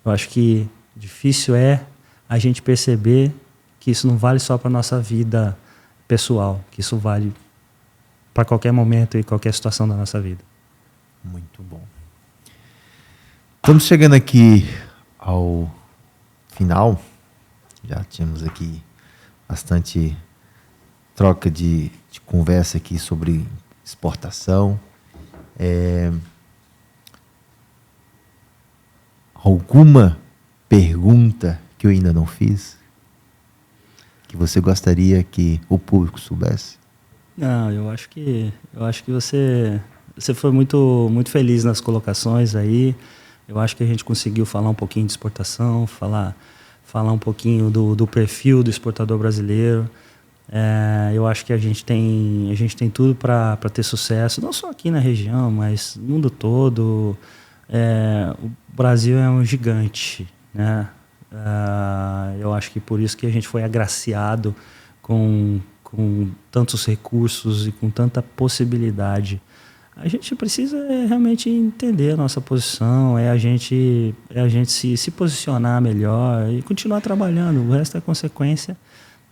Eu acho que difícil é a gente perceber que isso não vale só para a nossa vida pessoal, que isso vale para qualquer momento e qualquer situação da nossa vida. Muito bom. Estamos chegando aqui ao final. Já tínhamos aqui bastante troca de conversa aqui sobre exportação. Alguma pergunta que eu ainda não fiz, que você gostaria que o público soubesse? Não, eu acho que você foi muito feliz nas colocações aí. Eu acho que a gente conseguiu falar um pouquinho de exportação, falar um pouquinho do perfil do exportador brasileiro. Eu acho que a gente tem tudo para ter sucesso, não só aqui na região, mas no mundo todo. O Brasil é um gigante, né? Eu acho que por isso que a gente foi agraciado com tantos recursos e com tanta possibilidade. A gente precisa realmente entender a nossa posição, a gente se posicionar melhor e continuar trabalhando. O resto é consequência,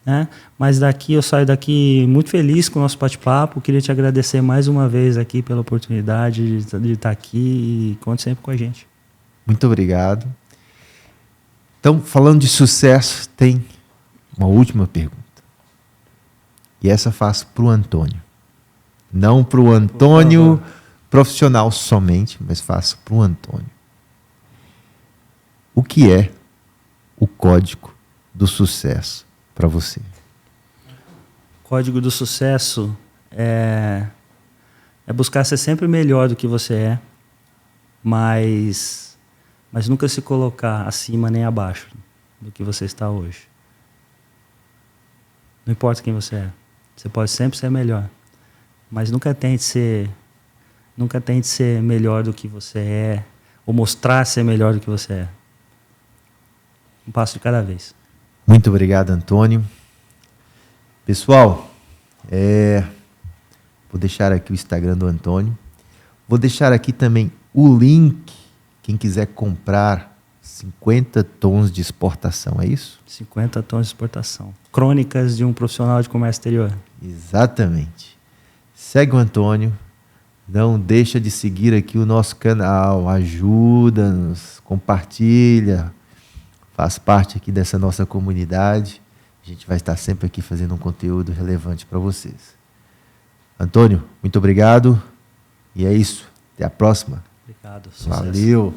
né? Mas eu saio daqui muito feliz com o nosso bate-papo. Queria te agradecer mais uma vez aqui pela oportunidade de estar aqui e conte sempre com a gente. Muito obrigado. Então, falando de sucesso, tem uma última pergunta. E essa faço para o Antônio. Não para o Antônio profissional somente, mas faço para o Antônio. O que é o código do sucesso para você? O código do sucesso é buscar ser sempre melhor do que você é, mas nunca se colocar acima nem abaixo do que você está hoje. Não importa quem você é. Você pode sempre ser melhor, mas nunca tente ser melhor do que você é, ou mostrar ser melhor do que você é. Um passo de cada vez. Muito obrigado, Antônio. Pessoal, vou deixar aqui o Instagram do Antônio. Vou deixar aqui também o link, quem quiser comprar 50 tons de exportação, é isso? 50 tons de exportação. Crônicas de um profissional de comércio exterior. Exatamente. Segue o Antônio. Não deixa de seguir aqui o nosso canal. Ajuda-nos, compartilha. Faz parte aqui dessa nossa comunidade. A gente vai estar sempre aqui fazendo um conteúdo relevante para vocês. Antônio, muito obrigado. E é isso. Até a próxima. Obrigado. Sucesso. Valeu.